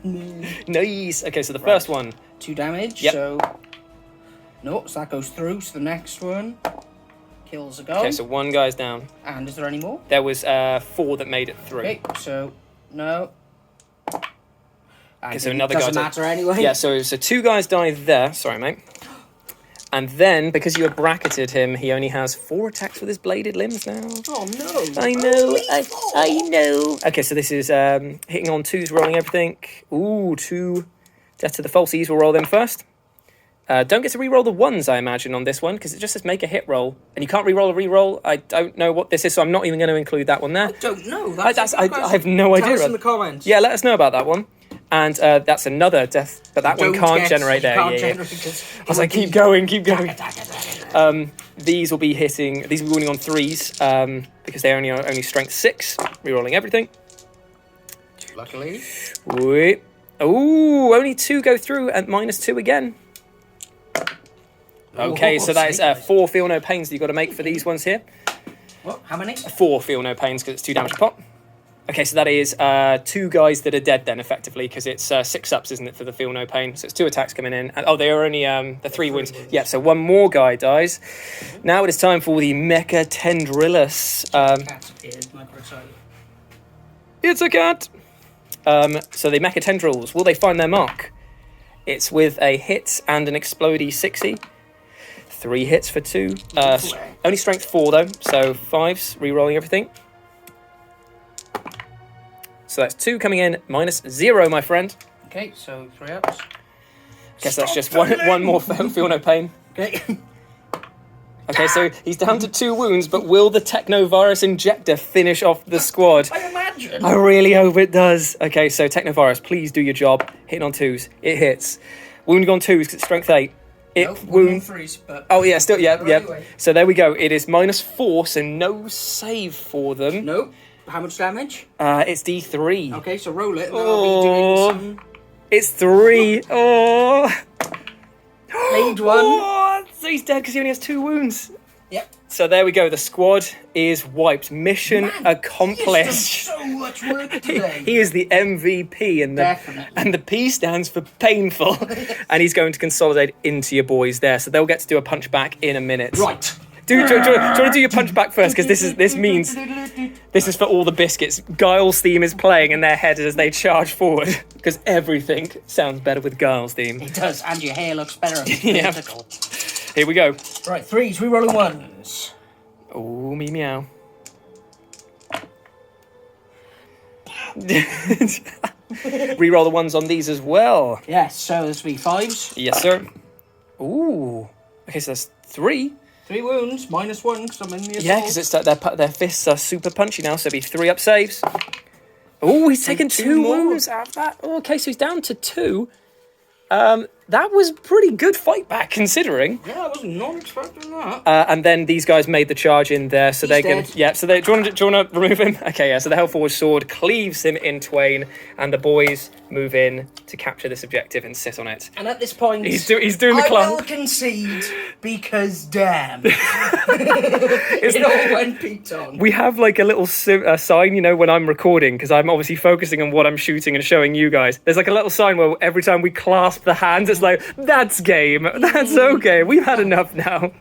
Nice. Okay, so the first one. 2 damage. Yep. So, no, so that goes through. So the next one kills a guy. Okay, so 1 guy's down. And is there any more? There was 4 that made it through. Okay, so no. Okay, so another guy. Doesn't matter anyway. Yeah, so 2 guys died there. Sorry, mate. And then, because you had bracketed him, he only has 4 attacks with his bladed limbs now. Oh no! I know, I know. Okay, so this is hitting on 2s, rolling everything. Ooh, 2 Death to the Falsies. We'll roll them first. Don't get to re-roll the 1s, I imagine, on this one, because it just says make a hit roll. And you can't re-roll a re-roll. I don't know what this is, so I'm not even going to include that one there. I don't know. I have no idea. Tell us in the comments. Yeah, let us know about that one. And that's another death, but that one can't generate there. I was like, keep going. These will be hitting. These will be wounding on 3s because they are only strength 6. Rerolling everything. Luckily. Wait. Ooh, only 2 go through at -2 again. Okay, so that is 4 Feel No Pains that you've got to make for these ones here. What? How many? 4 Feel No Pains because it's 2 damage a pop. Okay, so that is 2 guys that are dead then, effectively, because it's 6 ups, isn't it, for the Feel No Pain? So it's 2 attacks coming in. And, they are only the 3 wounds. Yeah, so 1 more guy dies. Now it is time for the Mecha Tendrillus. Cat is microexcited. It's a cat! So the Mecha Tendrils, will they find their mark? It's with a hit and an explodey 60. 3 hits for 2. Only strength 4 though, so 5s, re-rolling everything. So that's 2 coming in, -0, my friend. Okay, so 3 ups. Guess that's just one more feel no pain. Okay. Okay, so he's down to 2 wounds, but will the Technovirus Injector finish off the squad? I imagine. I really hope it does. Okay, so Technovirus, please do your job. Hitting on 2s. It hits. Wounding on 2s because it's strength 8. It Nope, wound. 3s, but... Oh yeah, still yeah. Anyway. So there we go. It is -4, so no save for them. Nope. How much damage? It's D3. Okay, so roll it. And Oh. I'll be doing It's 3. Oh. Blade 1. Oh, so he's dead because he only has 2 wounds. Yep. So there we go. The squad is wiped. Mission Man, accomplished. He's done so much work today. He is the MVP, and the P stands for painful. And he's going to consolidate into your boys there, so they'll get to do a punch back in a minute. Right. Do you want to do your punch back first? Because this means this is for all the biscuits. Guile's theme is playing in their head as they charge forward. Because everything sounds better with Guile's theme. It does, and your hair looks better. Yeah. Here we go. Right, 3s, re-rolling 1s. Oh, me meow. Reroll the ones on these as well. Yes, so this will be 5s. Yes, sir. Ooh. Okay, so that's 3. 3 wounds, -1 because I'm in the assault. Yeah, because it's their fists are super punchy now, so it'll be 3 up saves. Oh, he's taken 2 more. wounds out of that. Oh, okay, so he's down to 2. That was pretty good fight back, considering. Yeah, I was not expecting that. And then these guys made the charge in there, so they're going dead. to... Yeah, so do you want to remove him? Okay, yeah, so the Hellforged Sword cleaves him in twain, and the boys move in to capture this objective and sit on it. And at this point, He's doing the I clown. will concede because damn, it all went Pete on. We have like a little sign, you know, when I'm recording, because I'm obviously focusing on what I'm shooting and showing you guys. There's like a little sign where every time we clasp the hands, it's like, that's game, that's okay, we've had enough now.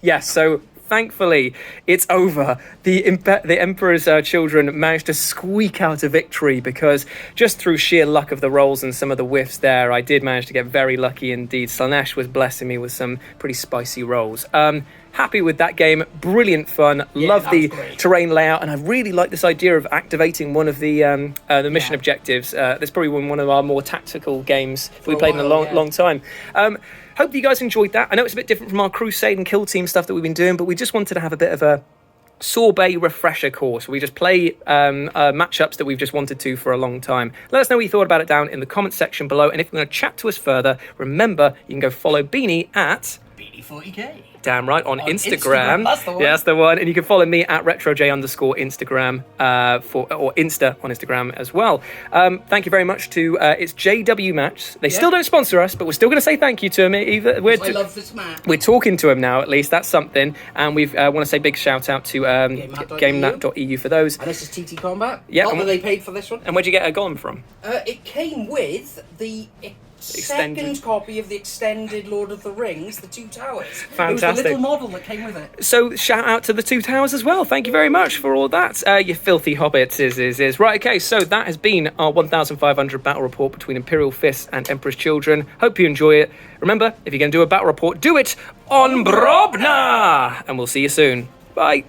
Yes, so thankfully it's over. The Emperor's children managed to squeak out a victory because just through sheer luck of the rolls and some of the whiffs there, I did manage to get very lucky indeed. Slanesh was blessing me with some pretty spicy rolls. Happy with that game, brilliant fun, love the terrain layout, and I really like this idea of activating one of the mission objectives. That's probably one of our more tactical games we played in a long time. Hope you guys enjoyed that. I know it's a bit different from our Crusade and Kill Team stuff that we've been doing, but we just wanted to have a bit of a sorbet refresher course. We just play matchups that we've just wanted to for a long time. Let us know what you thought about it down in the comments section below, and if you want to chat to us further, remember you can go follow Beanie at Beanie40k. Damn right, on Instagram. That's the one. Yeah, that's the one. And you can follow me at retroj_Instagram or Insta on Instagram as well. Thank you very much to it's JW Match. They still don't sponsor us, but we're still going to say thank you to them. I love this map. We're talking to them now, at least. That's something. And we want to say big shout out to GameNat.eu for those. And this is TT Combat. Yeah, Not that they paid for this one. And where'd you get a golem from? It came with the second copy of the extended Lord of the Rings, the Two Towers. Fantastic. It was the little model that came with it. So shout out to the Two Towers as well. Thank you very much for all that. You filthy hobbits is. Right, okay, so that has been our 1,500 battle report between Imperial Fists and Emperor's Children. Hope you enjoy it. Remember, if you're going to do a battle report, do it on Brobnar! And we'll see you soon. Bye.